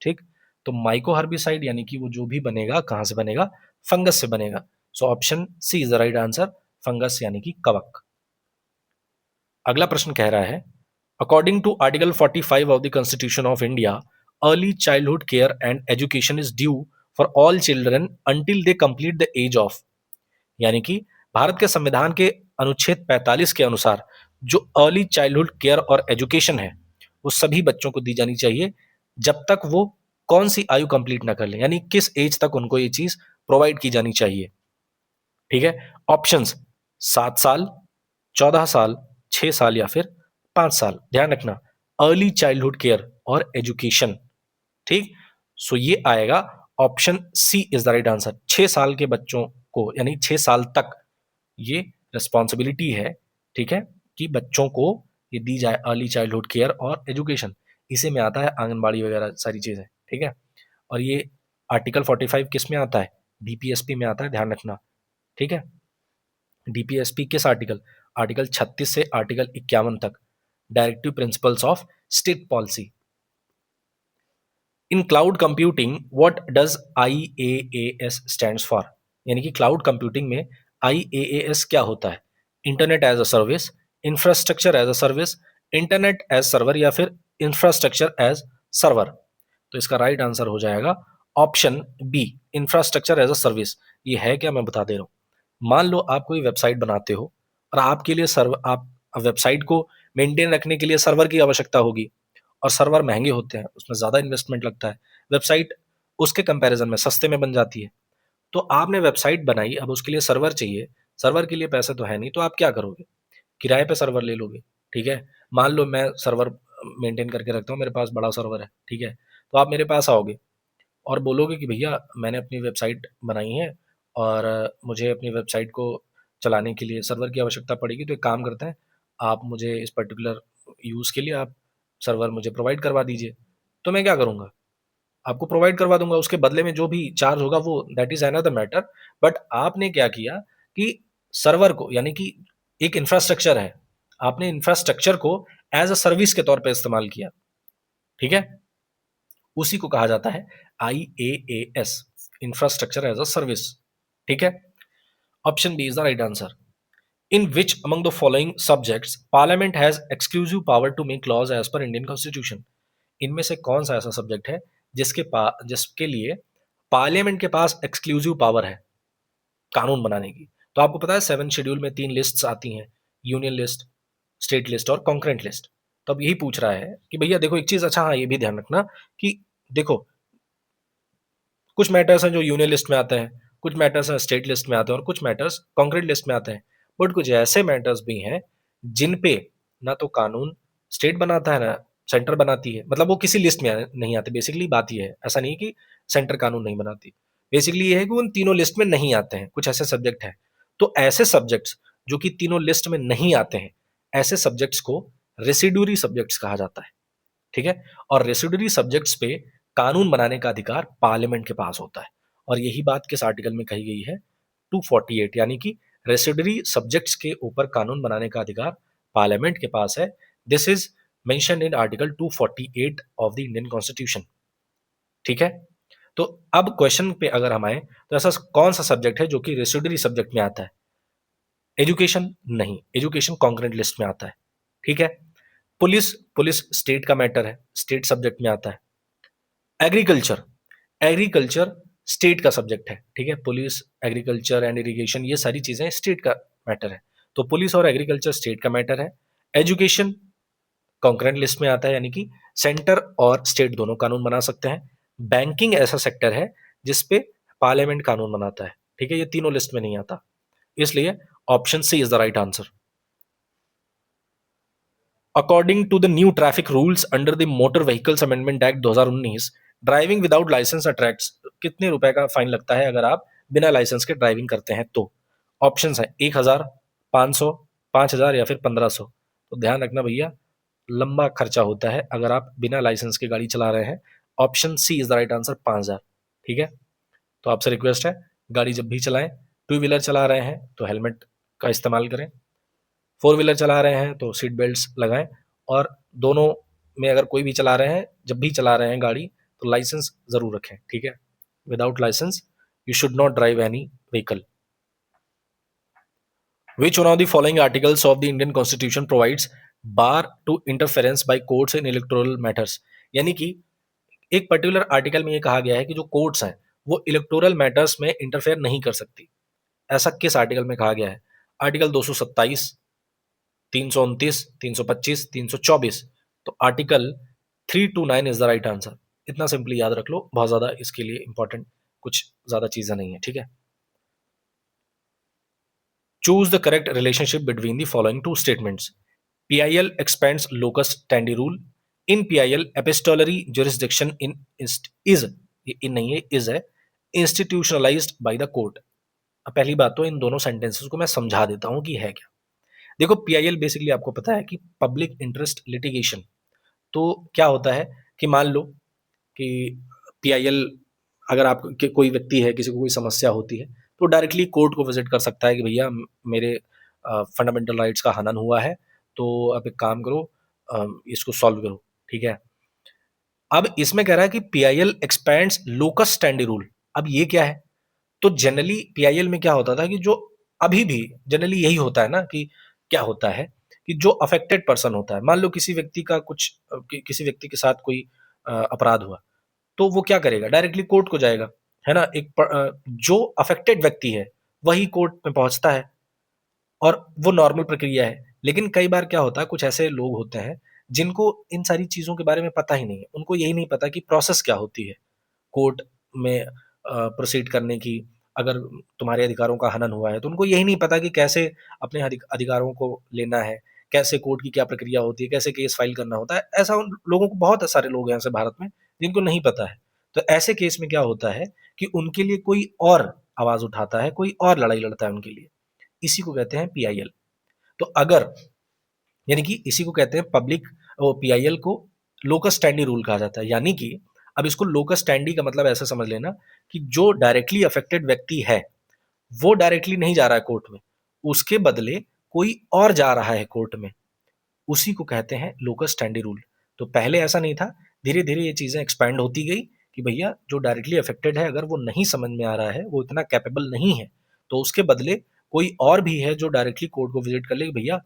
ठीक। तो माइको हर्बिसाइड यानी कि वो जो भी बनेगा कहां से बनेगा? फंगस से बनेगा। So option C is the right answer, fungus यानी कि कवक। अगला प्रश्न कह रहा है according to article 45 of the constitution of India, early childhood care and education is due for all children until they complete the age of, यानी कि भारत के संविधान के अनुच्छेद 45 के अनुसार जो अर्ली चाइल्डहुड केयर और एजुकेशन है वो सभी बच्चों को दी जानी चाहिए जब तक वो कौन सी आयु कंप्लीट ना कर ले, यानी किस एज तक उनको ये चीज प्रोवाइड की जानी चाहिए। ठीक है। ऑप्शंस 7 साल, 14 साल, 6 साल या फिर 5 साल। ध्यान रखना, अर्ली चाइल्डहुड केयर और एजुकेशन। ठीक। सो ये आएगा option C is the right answer. 6 साल के बच्चों को, यानी 6 साल तक ये रिस्पॉन्सिबिलिटी है, ठीक है, कि बच्चों को ये दी जाए अर्ली चाइल्डहुड केयर और एजुकेशन। इसी में आता है आंगनबाड़ी वगैरह सारी चीजें। ठीक है। और ये आर्टिकल 45 किस में आता है? डीपीएसपी में आता है, ध्यान रखना। ठीक है। डीपीएसपी किस आर्टिकल? आर्टिकल 36 से आर्टिकल 51 तक, directive principles of state policy. In cloud computing what does IaaS stands for, यानी कि क्लाउड कंप्यूटिंग में IaaS क्या होता है? Internet as a service, infrastructure as a service, internet as server या फिर इंफ्रास्ट्रक्चर एज सर्वर। तो इसका राइट आंसर हो जाएगा option B, infrastructure as a service. ये है क्या, मैं बता दे रहा हूं। मान लो आप कोई वेबसाइट बनाते हो और आपके लिए सर्वर, आप वेबसाइट को मेंटेन रखने के लिए सर्वर की आवश्यकता होगी, और सर्वर महंगे होते हैं, उसमें ज़्यादा इन्वेस्टमेंट लगता है। वेबसाइट उसके कंपैरिजन में सस्ते में बन जाती है। तो आपने वेबसाइट बनाई, अब उसके लिए सर्वर चाहिए, सर्वर के लिए पैसे तो है नहीं, तो आप क्या करोगे? किराए पे सर्वर ले लोगे। ठीक है। मान लो मैं सर्वर मेंटेन करके रखता हूँ, मेरे पास बड़ा सर्वर है, ठीक है, तो आप मेरे पास आओगे और बोलोगे कि भैया मैंने अपनी वेबसाइट बनाई है और मुझे अपनी वेबसाइट को चलाने के लिए सर्वर की आवश्यकता पड़ेगी, तो एक काम करते हैं, आप मुझे इस पर्टिकुलर यूज़ के लिए आप सर्वर मुझे प्रोवाइड करवा दीजिए। तो मैं क्या करूँगा? आपको प्रोवाइड करवा दूंगा, उसके बदले में जो भी चार्ज होगा वो that is another matter. But आपने क्या किया कि सर्वर को, यानी कि एक इंफ्रास्ट्रक्चर है, आपने इंफ्रास्ट्रक्चर को एज अ सर्विस के तौर पे इस्तेमाल किया। ठीक है। उसी को कहा जाता है IaaS, infrastructure as a service. ठीक है। Option B is the right answer. In which among the following subjects parliament has exclusive power to make laws as per Indian constitution, इनमें से कौन सा ऐसा सब्जेक्ट है जिसके लिए पार्लियामेंट के पास एक्सक्लूसिव पावर है कानून बनाने की? तो आपको पता है 7 शेड्यूल में 3 लिस्ट्स आती हैं, यूनियन लिस्ट, स्टेट लिस्ट और कॉन्करेंट लिस्ट। तो अब यही पूछ रहा है कि भैया देखो एक चीज, अच्छा हाँ ये भी ध्यान रखना कि देखो कुछ मैटर्स हैं जो यूनियन लिस्ट में आते हैं, कुछ मैटर्स हैं स्टेट लिस्ट में आते हैं और कुछ मैटर्स कॉन्क्रीट लिस्ट में आते हैं। बट कुछ ऐसे मैटर्स भी हैं जिन पे ना तो कानून स्टेट बनाता है ना सेंटर बनाती है, मतलब वो किसी लिस्ट में नहीं आते। बेसिकली बात ये है, ऐसा नहीं कि सेंटर कानून नहीं बनाती, बेसिकली ये है कि उन तीनों लिस्ट में नहीं आते हैं, कुछ ऐसे सब्जेक्ट हैं। तो ऐसे सब्जेक्ट्स जो कि तीनों लिस्ट में नहीं आते हैं, ऐसे सब्जेक्ट्स को रेसिड्यूरी सब्जेक्ट्स कहा जाता है। ठीक है। और रेसिडरी सब्जेक्ट्स पे कानून बनाने का अधिकार पार्लियामेंट के पास होता है। और यही बात किस आर्टिकल में कही गई है? 248, यानी कि रेसिडरी सब्जेक्ट्स के ऊपर कानून बनाने का अधिकार पार्लियामेंट के पास है। This is mentioned in article 248 of the Indian constitution. ठीक है, तो अब क्वेश्चन पे अगर हम आए तो ऐसा कौन सा सब्जेक्ट है जो कि रेसिडरी सब्जेक्ट में आता है? एजुकेशन नहीं, एजुकेशन कॉन्करेंट लिस्ट में आता है। ठीक है, पुलिस, पुलिस स्टेट का मैटर है, स्टेट सब्जेक्ट में आता है। एग्रीकल्चर, एग्रीकल्चर स्टेट का सब्जेक्ट है। ठीक है, पुलिस, एग्रीकल्चर एंड इरिगेशन, ये सारी चीजें स्टेट का मैटर है, तो पुलिस और एग्रीकल्चर स्टेट का मैटर है। एजुकेशन कॉन्करेंट लिस्ट में आता है, यानी कि सेंटर और स्टेट दोनों कानून बना सकते हैं। बैंकिंग ऐसा सेक्टर है जिसपे पार्लियामेंट कानून बनाता है। ठीक है, ये तीनों लिस्ट में नहीं आता, इसलिए option C is the right answer. According to the new traffic rules under the motor vehicles amendment act 2019, driving without licence attracts, कितने रुपए का फाइन लगता है अगर आप बिना लाइसेंस के ड्राइविंग करते हैं तो? ऑप्शंस है 1000, 500, 5000 या फिर 1500। तो ध्यान रखना भैया, लंबा खर्चा होता है अगर आप बिना लाइसेंस के गाड़ी चला रहे हैं। Option C is the right answer, 5000। ठीक है, तो आपसे रिक्वेस्ट है, गाड़ी जब भी चलाएं, टू व्हीलर चला रहे हैं तो हेलमेट का इस्तेमाल करें, फोर व्हीलर चला रहे हैं तो सीट बेल्ट लगाएं, और दोनों में अगर कोई भी चला रहे हैं, जब भी चला रहे हैं गाड़ी, तो लाइसेंस जरूर रखें। ठीक है, without licence you should not drive any vehicle. Which one of the following articles of the Indian Constitution provides bar to interference by courts in electoral matters? यानी कि एक पर्टिकुलर आर्टिकल में ये कहा गया है कि जो कोर्ट्स हैं वो इलेक्टोरल मैटर्स में इंटरफेयर नहीं कर सकती। ऐसा किस आर्टिकल में कहा गया है? आर्टिकल 227, 329, 325, 324। तो article 329 is the right answer. इतना सिंपली याद रख लो, बहुत ज्यादा इसके लिए इंपॉर्टेंट कुछ ज्यादा चीजें नहीं है। ठीक है, choose the correct relationship between the following two statements. PIL expands locus standi rule. In PIL, epistolary jurisdiction is, ये in नहीं है, is है, institutionalized by the court। अब पहली बात तो इन दोनों सेंटेंसेस को मैं समझा देता हूं कि है क्या। देखो, PIL बेसिकली आपको पता है कि पब्लिक इंटरेस्ट लिटिगेशन। तो क्या होता है कि मान लो कि PIL, अगर आप कोई व्यक्ति है, किसी को कोई समस्या होती है, तो डायरेक्टली कोर्ट को विजिट कर सकता है कि भैया मेरे फंडामेंटल राइट्स का हनन हुआ है, तो आप एक काम करो, इसको सॉल्व करो। ठीक है, अब इसमें कह रहा है कि PIL expands locus standi rule. अब ये क्या है? तो जनरली PIL में क्या होता था कि जो अभी भी जनरली यही होता है ना, कि क्या होता है कि जो अफेक्टेड पर्सन होता है, मान लो किसी व्यक्ति का कुछ किसी व्यक्ति के साथ कोई अपराध हुआ, तो वो क्या करेगा? डायरेक्टली कोर्ट को जाएगा, है ना। जो अफेक्टेड व्यक्ति है वही कोर्ट में पहुंचता है, और वो नॉर्मल प्रक्रिया है। लेकिन कई बार क्या होता है, कुछ ऐसे लोग होते हैं जिनको इन सारी चीज़ों के बारे में पता ही नहीं है। उनको यही नहीं पता कि प्रोसेस क्या होती है कोर्ट में प्रोसीड करने की। अगर तुम्हारे अधिकारों का हनन हुआ है तो उनको यही नहीं पता कि कैसे अपने अधिकारों को लेना है, कैसे कोर्ट की क्या प्रक्रिया होती है, कैसे केस फाइल करना होता है। ऐसा उन लोगों को, बहुत सारे लोग हैं ऐसे भारत में जिनको नहीं पता है। तो ऐसे केस में क्या होता है कि उनके लिए कोई और आवाज उठाता है, कोई और लड़ाई लड़ता है उनके लिए। इसी को कहते हैं PIL। तो अगर, यानी कि इसी को कहते हैं पब्लिक, PIL को लोकस स्टैंडी रूल कहा जाता है। यानी कि अब इसको लोकस स्टैंडी का मतलब ऐसा समझ लेना कि जो डायरेक्टली अफेक्टेड व्यक्ति है वो डायरेक्टली नहीं जा रहा है कोर्ट में, उसके बदले कोई और जा रहा है कोर्ट में, उसी को कहते हैं लोकस स्टैंडी रूल। तो पहले ऐसा नहीं था, धीरे धीरे ये चीजें एक्सपैंड होती गई कि भैया जो डायरेक्टली अफेक्टेड है, अगर वो नहीं समझ में आ रहा है, वो इतना कैपेबल नहीं है, तो उसके बदले कोई और भी है जो डायरेक्टली कोर्ट को विजिट कर ले कि भैया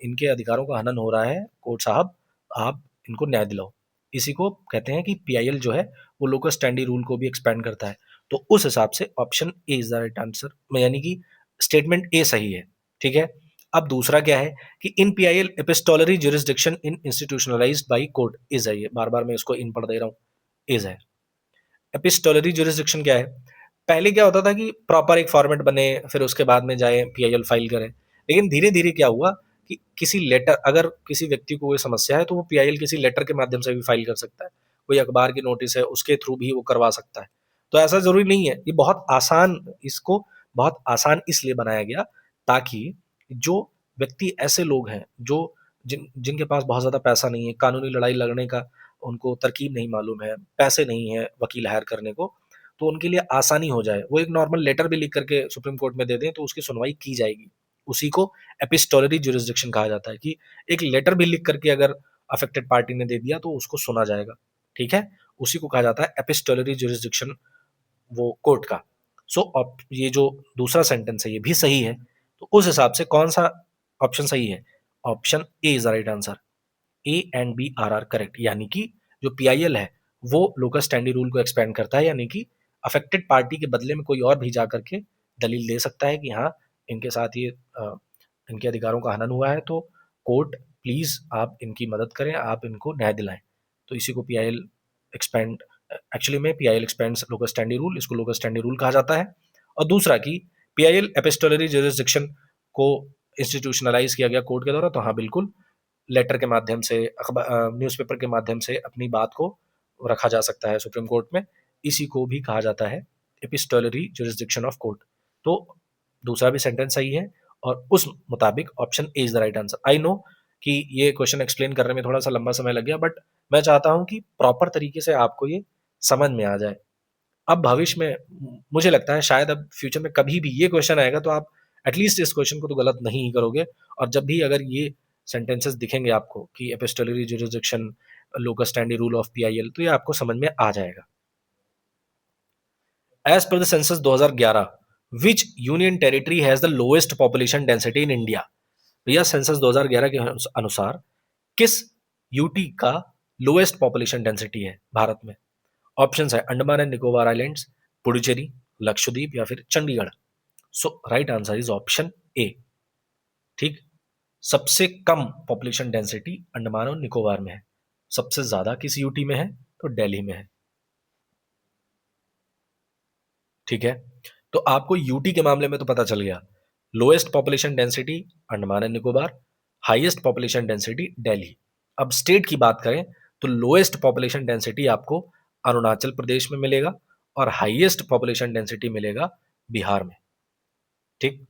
इनके अधिकारों का हनन हो रहा है, कोर्ट साहब आप इनको न्याय दिलाओ। इसी को कहते हैं कि PIL जो है वो लोकस स्टैंडी रूल को भी एक्सपैंड करता है। तो उस हिसाब से option A is the right answer, यानी कि स्टेटमेंट ए सही है। ठीक है, अब दूसरा क्या है कि इन PIL epistolary jurisdiction in institutionalised by court is है। ये बार बार मैं इसको इन पढ़ दे रहा हूँ, इज है। एपिस्टोलरी ज्यूरिसडिक्शन क्या है? पहले क्या होता था कि प्रॉपर एक फॉर्मेट बने, फिर उसके बाद में जाए PIL फाइल करें। लेकिन धीरे धीरे क्या हुआ कि किसी लेटर, अगर किसी व्यक्ति को कोई समस्या है तो वो PIL किसी लेटर के माध्यम से भी फाइल कर सकता है, कोई अखबार की नोटिस है उसके थ्रू भी वो करवा सकता है। तो ऐसा जरूरी नहीं है, ये बहुत आसान, इसको बहुत आसान इसलिए बनाया गया ताकि जो व्यक्ति, ऐसे लोग हैं जो जिनके पास बहुत ज्यादा पैसा नहीं है, कानूनी लड़ाई लड़ने का उनको तरकीब नहीं मालूम है, पैसे नहीं है वकील हायर करने को, तो उनके लिए आसानी हो जाए, वो एक नॉर्मल लेटर भी लिख करके सुप्रीम कोर्ट में दे दें तो उसकी सुनवाई की जाएगी। उसी को एपिस्टोलरी ज्यूरिसडिक्शन कहा जाता है कि एक लेटर भी लिख करके अगर अफेक्टेड पार्टी ने दे दिया तो उसको सुना जाएगा। ठीक है, उसी को कहा जाता है एपिस्टोलरी ज्यूरिसडिक्शन, वो कोर्ट का। सो ये जो दूसरा सेंटेंस है ये भी सही है। तो उस हिसाब से कौन सा ऑप्शन सही है? Option A is the right answer. A and B are correct, यानी कि जो पीआईएल है वो लोकस स्टैंडी रूल को एक्सपेंड करता है, यानी कि अफेक्टेड पार्टी के बदले में कोई और भी जा करके दलील दे सकता है कि हाँ इनके साथ ये इनके अधिकारों का हनन हुआ है, तो कोर्ट प्लीज आप इनकी मदद करें, आप इनको न्याय दिलाएं। तो इसी को पीआईएल एक्सपेंड, एक्चुअली में PIL expands locus standi rule, इसको लोकस स्टैंडी रूल कहा जाता है। और दूसरा कि पीआईएल एपिस्टोलरी ज्यूरिसडिक्शन को इंस्टीट्यूशनलाइज किया गया कोर्ट के द्वारा, तो हाँ बिल्कुल लेटर के माध्यम से, न्यूज़पेपर के माध्यम से अपनी बात को रखा जा सकता है सुप्रीम कोर्ट में। इसी को भी कहा जाता है एपिस्टोलरी ज्यूरिसडिक्शन ऑफ कोर्ट। तो दूसरा भी सेंटेंस सही है और उस मुताबिक option A is the right answer. I know कि ये क्वेश्चन एक्सप्लेन करने में थोड़ा सा लंबा समय लग गया, बट मैं चाहता हूं कि प्रॉपर तरीके से आपको ये समझ में आ जाए। अब भविष्य में मुझे लगता है शायद अब फ्यूचर में कभी भी ये क्वेश्चन आएगा तो आप एटलीस्ट इस क्वेश्चन को तो गलत नहीं ही करोगे। और जब भी अगर ये सेंटेंसेस दिखेंगे आपको कि epistolary jurisdiction, locus standi rule of PIL, तो ये आपको समझ में आ जाएगा। As per the census 2011, which union territory has the lowest population density in India? भैया सेंसस 2011 के अनुसार किस यूटी का लोएस्ट पॉपुलेशन डेंसिटी है भारत में? ऑप्शन है अंडमान एंड निकोबार आइलैंड्स, पुडुचेरी, लक्षद्वीप या फिर Chandigarh. So right answer is option A. ठीक, सबसे कम पॉपुलेशन डेंसिटी अंडमान और निकोबार में है, सबसे ज्यादा किस यूटी में है? तो दिल्ली में है। ठीक है, तो आपको यूटी के मामले में तो पता चल गया, lowest population density Andaman and Nicobar, highest population density Delhi. अब स्टेट की बात करें तो लोएस्ट पॉपुलेशन डेंसिटी आपको अरुणाचल प्रदेश में मिलेगा और हाईएस्ट पॉपुलेशन डेंसिटी मिलेगा बिहार में। ठीक,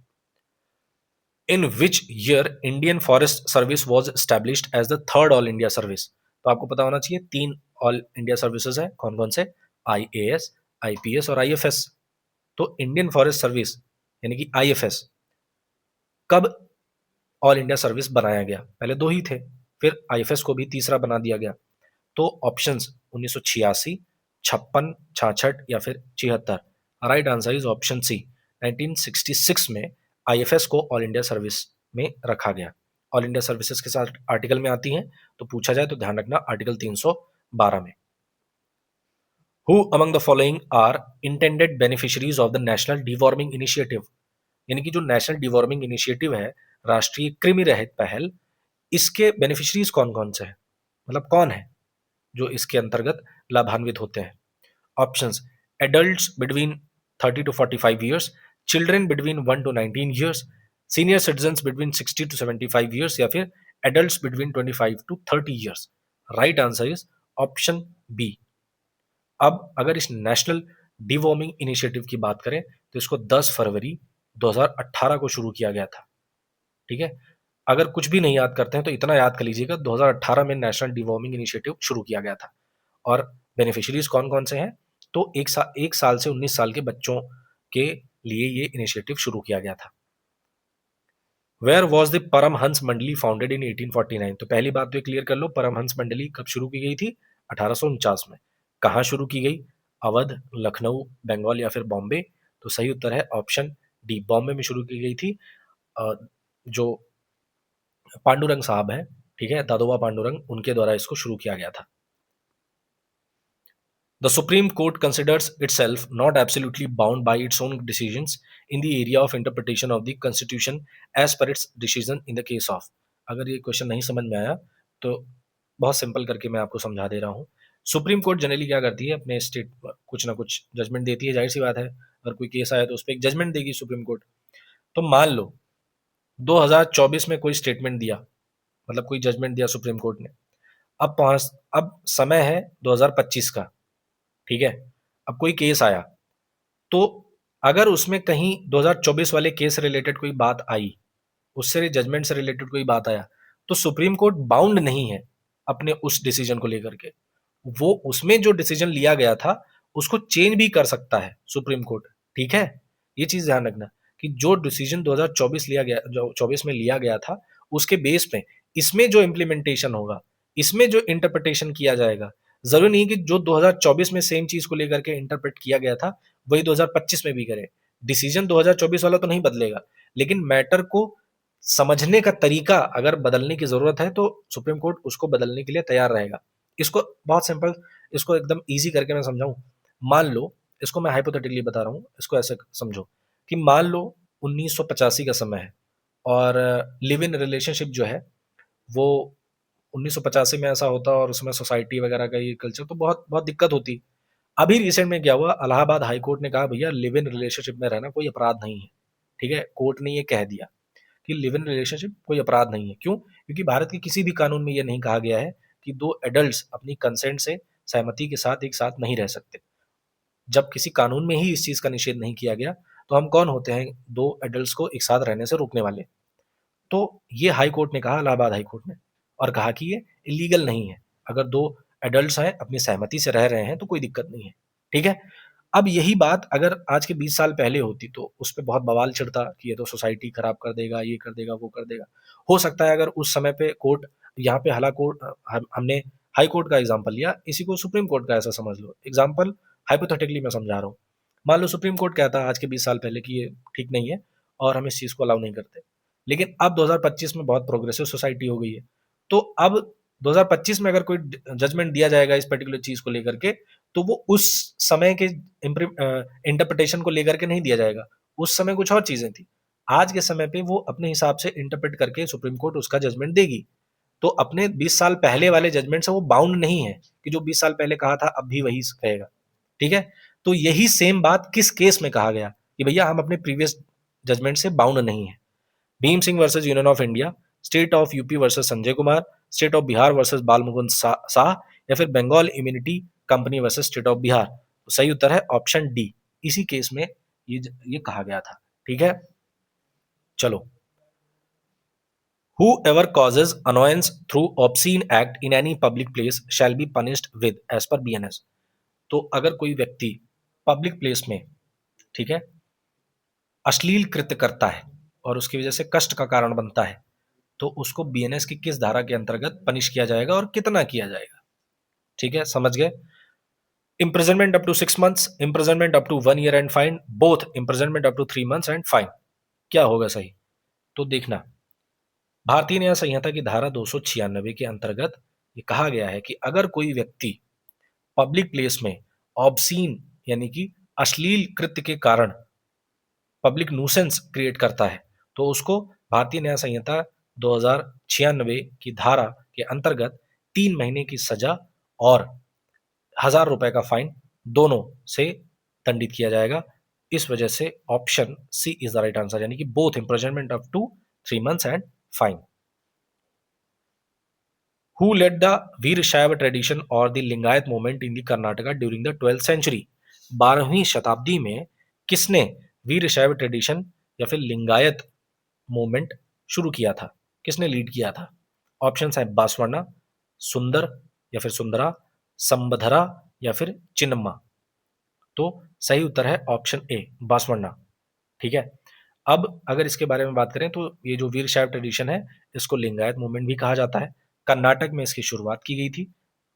in which year Indian forest service was established as the third all India service? तो आपको पता होना चाहिए 3 ऑल इंडिया सर्विसेज है, कौन कौन से? आईएएस, आईपीएस और आईएफएस। तो इंडियन फॉरेस्ट सर्विस यानी कि आईएफएस कब ऑल इंडिया सर्विस बनाया गया? पहले 2 ही थे, फिर आईएफएस को भी तीसरा बना दिया गया। तो ऑप्शंस 1986, 56, 66 या फिर 76। Right answer is option C, 1966 में आईएफएस को ऑल इंडिया सर्विस में रखा गया। ऑल इंडिया सर्विसेज के साथ आर्टिकल में आती हैं, तो पूछा जाए तो ध्यान रखना आर्टिकल 312 में। Who among the following are intended beneficiaries of the National Deworming Initiative? यानी कि जो नेशनल डिवॉर्मिंग इनिशिएटिव है, राष्ट्रीय कृमि रहित पहल, इसके बेनिफिशरीज कौन कौन से हैं? मतलब कौन है जो इसके अंतर्गत लाभान्वित होते हैं? Options, adults between 30 to 45 years, children between 1 to 19 years, senior citizens between 60 to 75 years या फिर adults between 25 to 30 years। Right answer is option B. अब अगर इस नेशनल डिवॉर्मिंग इनिशिएटिव की बात करें तो इसको 10 फरवरी 2018 को शुरू किया गया था। ठीक है, अगर कुछ भी नहीं याद करते हैं तो इतना याद कर लीजिएगा, 2018 में नेशनल डिवॉर्मिंग इनिशिएटिव शुरू किया गया था। और बेनिफिशियरीज कौन कौन से हैं? तो 1 साल से 19 साल के बच्चों के लिए ये इनिशिएटिव शुरू किया गया था। वेयर वॉज द परमहंस मंडली फाउंडेड इन 1849? तो पहली बात तो क्लियर कर लो, परमहंस मंडली कब शुरू की गई थी? 1849 में। कहाँ शुरू की गई? अवध, लखनऊ, बंगाल या फिर बॉम्बे? तो सही उत्तर है ऑप्शन डी, बॉम्बे में शुरू की गई थी। जो पांडुरंग साहब हैं, ठीक है, दादोबा पांडुरंग, उनके द्वारा इसको शुरू किया गया था। The Supreme Court considers itself not absolutely bound by its own decisions in the area of interpretation of the Constitution as per its decision in the case of। अगर ये क्वेश्चन नहीं समझ में आया तो बहुत सिंपल करके मैं आपको समझा दे रहा हूँ। सुप्रीम कोर्ट जनरली क्या करती है, अपने स्टेट कुछ ना कुछ जजमेंट देती है, जाहिर सी बात है, अगर कोई केस आया तो उस पर एक जजमेंट देगी सुप्रीम कोर्ट। तो मान लो 2024 में कोई स्टेटमेंट दिया, मतलब कोई जजमेंट दिया सुप्रीम कोर्ट ने, अब समय है 2025 का, ठीक है, अब कोई केस आया, तो अगर उसमें कहीं 2024 वाले केस रिलेटेड कोई बात आई, उससे जजमेंट से रिलेटेड कोई बात आया, तो सुप्रीम कोर्ट बाउंड नहीं है अपने उस डिसीजन को लेकर के। वो उसमें जो डिसीजन लिया गया था उसको चेंज भी कर सकता है सुप्रीम कोर्ट। ठीक है, ये चीज ध्यान रखना कि जो डिसीजन 2024 लिया गया, जो 24 में लिया गया था, उसके बेस पे इसमें जो इम्प्लीमेंटेशन होगा, इसमें जो इंटरप्रिटेशन किया जाएगा, जरूरी नहीं कि जो 2024 में सेम चीज को लेकर के इंटरप्रेट किया गया था वही 2025 में भी करे। डिसीजन 2024 वाला तो नहीं बदलेगा, लेकिन मैटर को समझने का तरीका अगर बदलने की जरूरत है तो सुप्रीम कोर्ट उसको बदलने के लिए तैयार रहेगा। इसको बहुत सिंपल, इसको एकदम इजी करके मैं समझाऊं। मान लो, इसको मैं हाइपोथेटिकली बता रहा हूँ, इसको ऐसे समझो कि मान लो 1985 का समय है और लिव इन रिलेशनशिप जो है वो 1985 में ऐसा होता और उसमें सोसाइटी वगैरह का ये कल्चर तो बहुत बहुत दिक्कत होती। अभी रिसेंट में क्या हुआ, इलाहाबाद हाई कोर्ट ने कहा भैया लिव इन रिलेशनशिप में रहना कोई अपराध नहीं है। ठीक है, कोर्ट ने ये कह दिया कि लिव इन रिलेशनशिप कोई अपराध नहीं है। क्यों? क्योंकि भारत के किसी भी कानून में ये नहीं कहा गया है कि दो एडल्ट्स अपनी कंसेंट से, सहमति के साथ एक साथ नहीं रह सकते। जब किसी कानून में ही इस चीज का निषेध नहीं किया गया तो हम कौन होते हैं दो एडल्ट्स को एक साथ रहने से रोकने वाले? तो ये हाई कोर्ट ने कहा, इलाहाबाद हाई कोर्ट ने, और कहा कि ये इलीगल नहीं है। अगर दो एडल्ट्स हैं अपनी सहमति से रह रहे हैं तो कोई दिक्कत नहीं है। ठीक है, अब यही बात अगर आज के 20 साल पहले होती तो उस पर बहुत बवाल छिड़ता कि ये तो सोसाइटी खराब कर देगा, ये कर देगा, वो कर देगा। हो सकता है अगर उस समय पे कोर्ट, यहाँ पे हाला कोर्ट, हमने हाई कोर्ट का एग्जाम्पल लिया, इसी को सुप्रीम कोर्ट का ऐसा समझ लो एग्जाम्पल, हाइपोथेटिकली मैं समझा रहा हूँ। मान लो सुप्रीम कोर्ट कहता आज के 20 साल पहले कि ये ठीक नहीं है और हम इस चीज को अलाउ नहीं करते, लेकिन अब 2025 में बहुत प्रोग्रेसिव सोसाइटी हो गई है, तो अब 2025 में अगर कोई जजमेंट दिया जाएगा इस पर्टिकुलर चीज को लेकर के, तो वो उस समय के इंटरप्रिटेशन को लेकर के नहीं दिया जाएगा। उस समय कुछ और चीजें थी, आज के समय पे वो अपने हिसाब से इंटरप्रेट करके सुप्रीम कोर्ट उसका जजमेंट देगी। तो अपने 20 साल पहले वाले जजमेंट से वो बाउंड नहीं है कि जो 20 साल पहले कहा था अब भी वही कहेगा। ठीक है, तो यही सेम बात किस केस में कहा गया कि भैया हम अपने प्रीवियस जजमेंट से बाउंड नहीं है। Bhim Singh versus union of India, state of UP versus Sanjay Kumar, state of Bihar versus Bal Mukund Shah, या फिर Bengal immunity company versus state of Bihar. तो सही उत्तर है ऑप्शन डी। इसी केस में ये कहा गया था। ठीक है, चलो। Whoever causes annoyance through obscene act in any public place shall be punished with, as per BNS। तो अगर कोई व्यक्ति पब्लिक प्लेस में, ठीक है, अश्लील कृत्य करता है और उसकी वजह से कष्ट का कारण बनता है, तो उसको बीएनएस की किस धारा के अंतर्गत पनिश किया जाएगा और कितना किया जाएगा? ठीक है, समझ गए? imprisonment up to 6 months, imprisonment up to 1 year and fine, both imprisonment up to 3 months and fine। क्या होगा सही? तो देखना, भारतीय न्याय संहिता की धारा 296 के अंतर्गत ये कहा गया है कि अगर कोई व्यक्ति पब्लिक प्लेस में ऑब्सीन यानी कि अश्लील कृत्य के कारण पब्लिक न्यूसेंस क्रिएट करता है तो उसको भारतीय न्याय संहिता 2096 की धारा के अंतर्गत 3 महीने की सजा और 1,000 रुपए का फाइन दोनों से दंडित किया जाएगा। इस वजह से option C is the right answer, यानी कि both imprisonment up to 3 months एंड फाइन। Who led the Veer Shaiva tradition और the Lingayat movement in the Karnataka during the 12th century? 12वीं शताब्दी में किसने वीर शैव ट्रेडिशन या फिर लिंगायत मूवमेंट शुरू किया था? किसने लीड किया था? ऑप्शन है बासवण्णा, सुंदर या फिर सुंदरा, संबधरा या फिर चिन्नम्मा। तो सही उत्तर है ऑप्शन ए, बासवण्णा। ठीक है, अब अगर इसके बारे में बात करें तो ये जो वीर शैव ट्रेडिशन है इसको लिंगायत मूवमेंट भी कहा जाता है। कर्नाटक में इसकी शुरुआत की गई थी,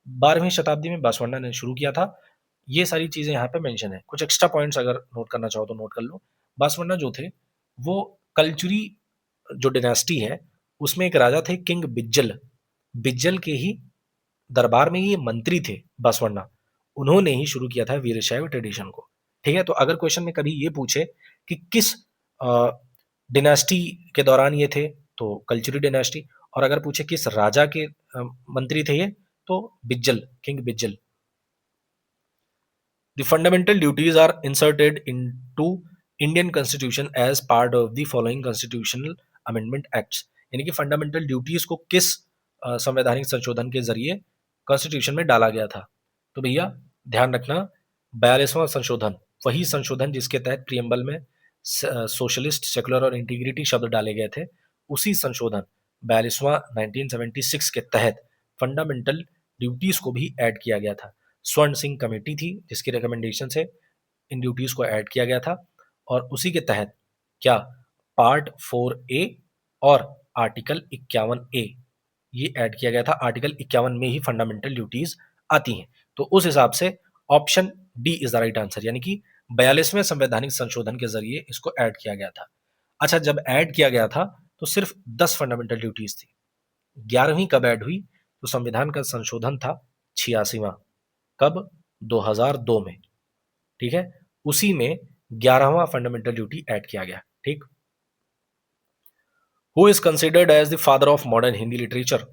12वीं शताब्दी में बासवण्णा ने शुरू किया था। ये सारी चीजें यहाँ पे मेंशन है। कुछ एक्स्ट्रा पॉइंट्स अगर नोट करना चाहो तो नोट कर लो। बासवण्णा जो थे वो कलचुरी जो डिनेस्टी है उसमें एक राजा थे किंग बिज्जल, बिज्जल के ही दरबार में ये मंत्री थे बासवण्णा, उन्होंने ही शुरू किया था वीरशैव ट्रेडिशन को। ठीक है, तो अगर क्वेश्चन में कभी ये पूछे कि किस डिनेस्टी के दौरान ये थे तो कल्चुरी डिनेस्टी, और अगर पूछे किस राजा के मंत्री थे ये तो Bijjal, king Bijjal. The fundamental duties are inserted into Indian Constitution as part of the following constitutional amendment acts। यानी कि फंडामेंटल ड्यूटीज को किस संवैधानिक संशोधन के जरिए कॉन्स्टिट्यूशन में डाला गया था? तो भैया ध्यान रखना, 42वां संशोधन, वही संशोधन जिसके तहत प्रियम्बल में सोशलिस्ट, सेकुलर और इंटीग्रिटी शब्द डाले गए थे, उसी संशोधन 42वां 1976 के तहत फंडामेंटल ड्यूटीज को भी ऐड किया गया था। स्वर्ण सिंह कमेटी थी जिसकी रिकमेंडेशन से इन ड्यूटीज को ऐड किया गया था, और उसी के तहत क्या पार्ट 4A और आर्टिकल 51A ये ऐड किया गया था। आर्टिकल 51 में ही फंडामेंटल ड्यूटीज आती हैं। तो उस हिसाब से option D is the right answer, यानी कि 42वें संवैधानिक संशोधन के जरिए इसको ऐड किया गया था। अच्छा, जब ऐड किया गया था तो सिर्फ 10 फंडामेंटल ड्यूटीज थी। 11वीं कब ऐड हुई? तो संविधान का संशोधन था 86वां, कब? 2002 में। ठीक है, उसी में 11वां फंडामेंटल ड्यूटी ऐड किया गया। ठीक। Who is considered as the father of modern Hindi literature?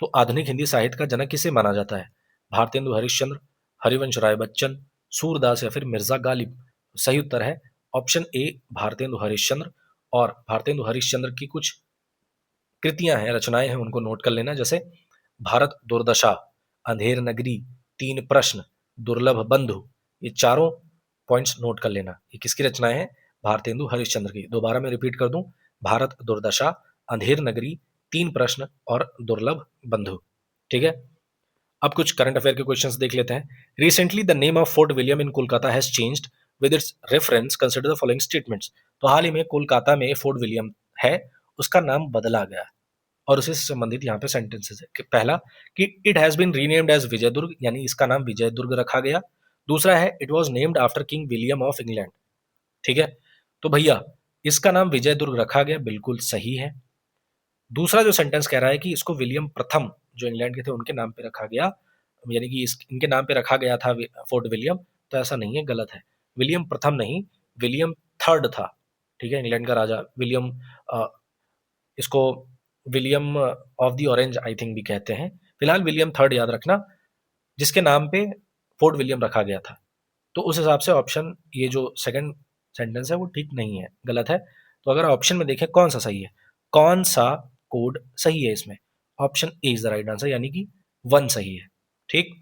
तो आधुनिक हिंदी साहित्य का जनक किसे माना जाता है? भारतेंदु हरिश्चंद्र, हरिवंश राय बच्चन, सूरदास या फिर मिर्जा गालिब? सही उत्तर है ऑप्शन ए, भारतेंदु हरिश्चंद्र। और भारतेंदु हरिश्चंद्र की कुछ कृतियां हैं, रचनाएं हैं, उनको नोट कर लेना, जैसे भारत दुर्दशा, अंधेर नगरी, तीन प्रश्न, दुर्लभ बंधु। ये चारों पॉइंट्स नोट कर लेना। ये किसकी रचनाएं हैं? भारतेंदु हरिश्चंद्र की। दोबारा मैं रिपीट कर दूं, भारत दुर्दशा, अंधेर नगरी, तीन प्रश्न और दुर्लभ बंधु। ठीक है, अब कुछ करंट अफेयर के क्वेश्चंस देख लेते हैं। Recently the name of fort William in Kolkata has changed with its reference consider the following statements. तो हाल ही में कोलकाता में फोर्ट विलियम है, उसका नाम बदला गया, और उसी से संबंधित यहाँ पे सेंटेंसेस है कि पहला कि it has been renamed as Vijaydurg, यानी इसका नाम विजयदुर्ग रखा गया। दूसरा है it was named after king William of England. ठीक है, तो भैया इसका नाम विजयदुर्ग रखा गया, बिल्कुल सही है। दूसरा जो सेंटेंस कह रहा है कि इसको विलियम प्रथम जो इंग्लैंड के थे उनके नाम पे रखा गया, यानी कि इनके नाम पे रखा गया था फोर्ट विलियम, तो ऐसा नहीं है, गलत है। विलियम प्रथम नहीं, विलियम थर्ड था। ठीक है, इंग्लैंड का राजा विलियम, इसको William of the orange I think भी कहते हैं। फिलहाल विलियम थर्ड याद रखना, जिसके नाम पे फोर्ट विलियम रखा गया था। तो उस हिसाब से ऑप्शन ये जो सेकंड सेंटेंस है वो ठीक नहीं है, गलत है। तो अगर ऑप्शन में देखें कौन सा सही है, कौन सा कोड सही है इसमें, option A is the right answer, यानी कि 1 सही है। ठीक।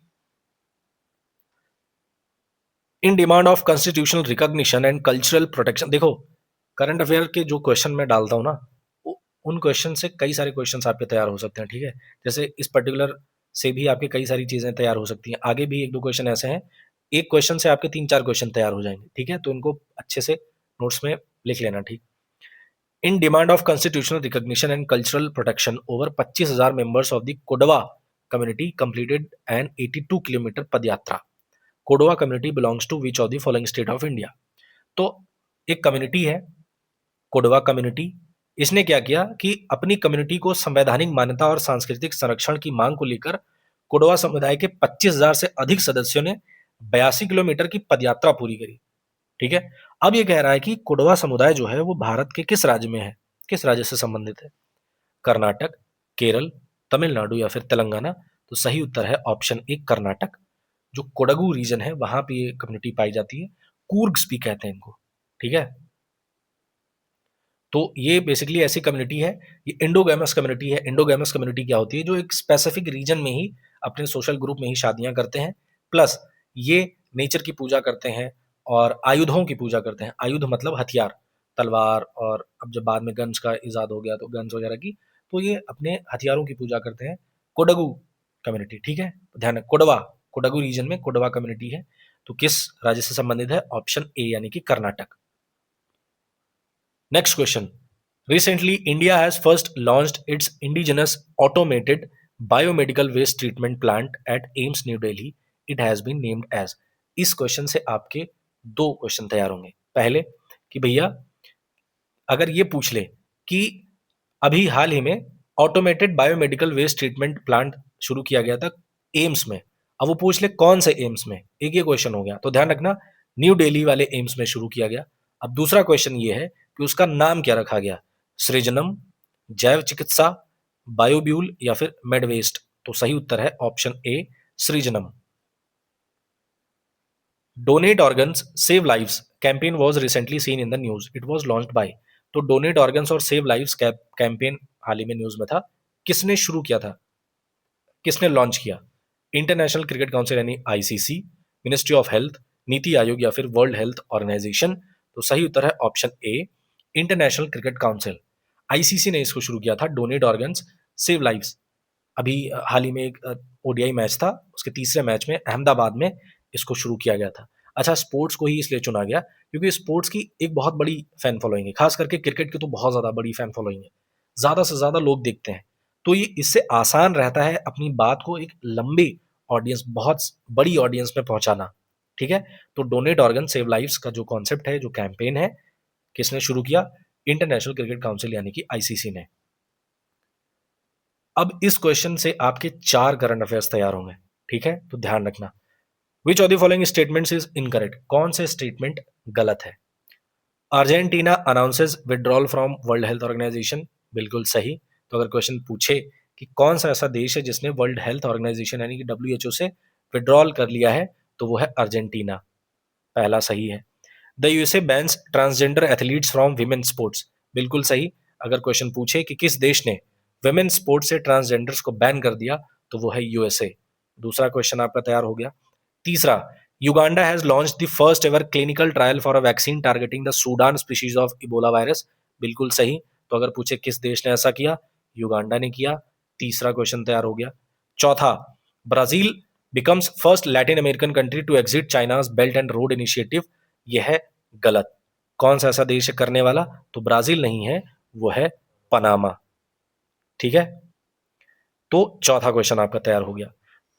In demand of constitutional recognition and cultural protection, देखो करंट अफेयर के जो क्वेश्चन मैं डालता हूँ ना, उन क्वेश्चन से कई सारे क्वेश्चन आपके तैयार हो सकते हैं। ठीक है, जैसे इस पर्टिकुलर से भी आपके कई सारी चीजें तैयार हो सकती हैं। आगे भी एक दो क्वेश्चन ऐसे हैं, एक क्वेश्चन से आपके 3-4 क्वेश्चन तैयार हो जाएंगे। ठीक है, तो इनको अच्छे से नोट्स में लिख लेना। ठीक। In demand of constitutional recognition and cultural protection over 25,000 members of the Kodava community completed an 82 kilometre pad yatra. Kodava community belongs to which of the following state of India? तो एक कम्युनिटी है कोडवा कम्युनिटी, इसने क्या किया कि अपनी कम्युनिटी को संवैधानिक मान्यता और सांस्कृतिक संरक्षण की मांग को लेकर कोडवा समुदाय के 25,000 से अधिक सदस्यों ने 82 किलोमीटर की पदयात्रा पूरी करी। ठीक है, अब ये कह रहा है कि कोडवा समुदाय जो है वो भारत के किस राज्य में है, किस राज्य से संबंधित है? कर्नाटक, केरल, तमिलनाडु या फिर तेलंगाना? तो सही उत्तर है ऑप्शन ए, कर्नाटक। जो कोडगु रीजन है वहां पे ये कम्युनिटी पाई जाती है, कूर्ग्स भी कहते हैं इनको। ठीक है, तो ये बेसिकली ऐसी कम्युनिटी है, ये इंडोगैमस कम्युनिटी है। इंडोगैमस कम्युनिटी क्या होती है? जो एक स्पेसिफिक रीजन में ही अपने सोशल ग्रुप में ही शादियां करते हैं, प्लस ये नेचर की पूजा करते हैं और आयुधों की पूजा करते हैं। आयुध मतलब हथियार, तलवार, और अब जब बाद में गन्स का इजाद हो गया तो गन्स वगैरह की, तो ये अपने हथियारों की पूजा करते हैं, कोडगु कम्युनिटी। ठीक है, ध्यान है, कोडवा, कोडगु रीजन में कोडवा कम्युनिटी है। तो किस राज्य से संबंधित है? ऑप्शन ए, यानी कि Karnataka. Next question. Recently, India has first launched its indigenous automated biomedical waste treatment plant at AIIMS New Delhi. It has been named as. इस क्वेश्चन से आपके दो क्वेश्चन तैयार होंगे। पहले कि भैया अगर ये पूछ ले कि अभी हाल ही में automated biomedical waste treatment plant शुरू किया गया था एम्स में, अब वो पूछ ले कौन से एम्स में, एक ये क्वेश्चन हो गया। तो ध्यान रखना, न्यू दिल्ली वाले एम्स में शुरू किया गया। अब दूसरा क्वेश्चन ये है कि उसका नाम क्या रखा गया, सृजनम, जैव चिकित्सा, बायोब्यूल या फिर मेडवेस्ट? तो सही उत्तर है option A, Srijanam. Donate organs save lives campaign was recently seen in the news, it was launched by. तो डोनेट ऑर्गन्स और सेव लाइव्स कैंपेन हाल ही में न्यूज में था, किसने शुरू किया था, किसने लॉन्च किया? इंटरनेशनल क्रिकेट काउंसिल यानी ICC, ministry of health, NITI Aayog या फिर वर्ल्ड हेल्थ ऑर्गेनाइजेशन? तो सही उत्तर है ऑप्शन ए, इंटरनेशनल क्रिकेट काउंसिल। आईसीसी ने इसको शुरू किया था, डोनेट ऑर्गन्स सेव लाइव्स। अभी हाल ही में एक ओडीआई मैच था, उसके तीसरे मैच में अहमदाबाद में इसको शुरू किया गया था। अच्छा, स्पोर्ट्स को ही इसलिए चुना गया क्योंकि स्पोर्ट्स की एक बहुत बड़ी फैन फॉलोइंग है, खास करके क्रिकेट की तो बहुत ज़्यादा बड़ी फैन फॉलोइंग है, ज़्यादा से ज़्यादा लोग देखते हैं। तो ये इससे आसान रहता है अपनी बात को एक लंबी ऑडियंस, बहुत बड़ी ऑडियंस में पहुंचाना। ठीक है, तो डोनेट ऑर्गन सेव लाइव्स का जो कॉन्सेप्ट है, जो कैंपेन है, किसने शुरू किया? इंटरनेशनल क्रिकेट काउंसिल यानी कि आईसीसी ने। अब इस क्वेश्चन से आपके 4 करंट अफेयर्स तैयार होंगे। ठीक है, तो ध्यान रखना। Which of the following statements is incorrect? कौन से स्टेटमेंट गलत है? Argentina announces withdrawal from world health organisation, बिल्कुल सही। तो अगर क्वेश्चन पूछे कि कौन सा ऐसा देश है जिसने वर्ल्ड हेल्थ ऑर्गेनाइजेशन यानी कि डब्ल्यूएचओ से विड्रॉल कर लिया है, तो वो है अर्जेंटीना, पहला सही है। The USA bans transgender athletes from women sports, बिल्कुल सही। अगर क्वेश्चन पूछे कि किस देश ने विमेन स्पोर्ट्स से ट्रांसजेंडर्स को बैन कर दिया, तो वो है यूएसए। दूसरा क्वेश्चन आपका तैयार हो गया। तीसरा, Uganda has launch the first ever clinical trial for a vaccine targeting the Sudan species of Ebola virus, बिल्कुल सही। तो अगर पूछे किस देश ने ऐसा किया, युगांडा ने किया। तीसरा क्वेश्चन तैयार हो गया। चौथा, Brazil becomes first Latin American country to exit China's belt and road initiative, यह है गलत। कौन सा ऐसा देश है करने वाला? तो ब्राजील नहीं है, वो है पनामा। ठीक है, तो चौथा क्वेश्चन आपका तैयार हो गया।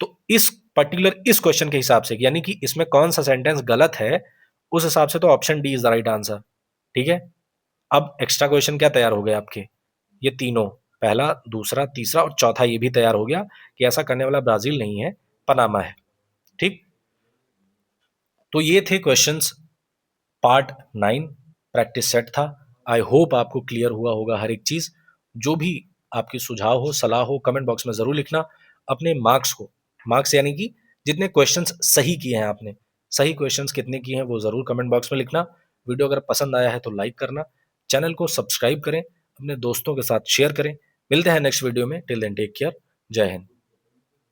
तो इस पर्टिकुलर इस क्वेश्चन के हिसाब से, यानी कि इसमें कौन सा सेंटेंस गलत है, उस हिसाब से तो option D is the right answer. ठीक है, अब एक्स्ट्रा क्वेश्चन क्या तैयार हो गए आपके? ये तीनों, पहला, दूसरा, तीसरा और चौथा, ये भी तैयार हो गया कि ऐसा करने वाला ब्राजील नहीं है, पनामा है। ठीक, तो ये थे क्वेश्चंस पार्ट 9, प्रैक्टिस सेट था। आई होप आपको क्लियर हुआ होगा हर एक चीज। जो भी आपके सुझाव हो, सलाह हो, कमेंट बॉक्स में जरूर लिखना। अपने मार्क्स को, मार्क्स यानी कि जितने क्वेश्चंस सही किए हैं आपने, सही क्वेश्चंस कितने किए हैं वो जरूर कमेंट बॉक्स में लिखना। वीडियो अगर पसंद आया है तो लाइक करना, चैनल को सब्सक्राइब करें, अपने दोस्तों के साथ शेयर करें। मिलते हैं नेक्स्ट वीडियो में। टिल देन टेक केयर, जय हिंद।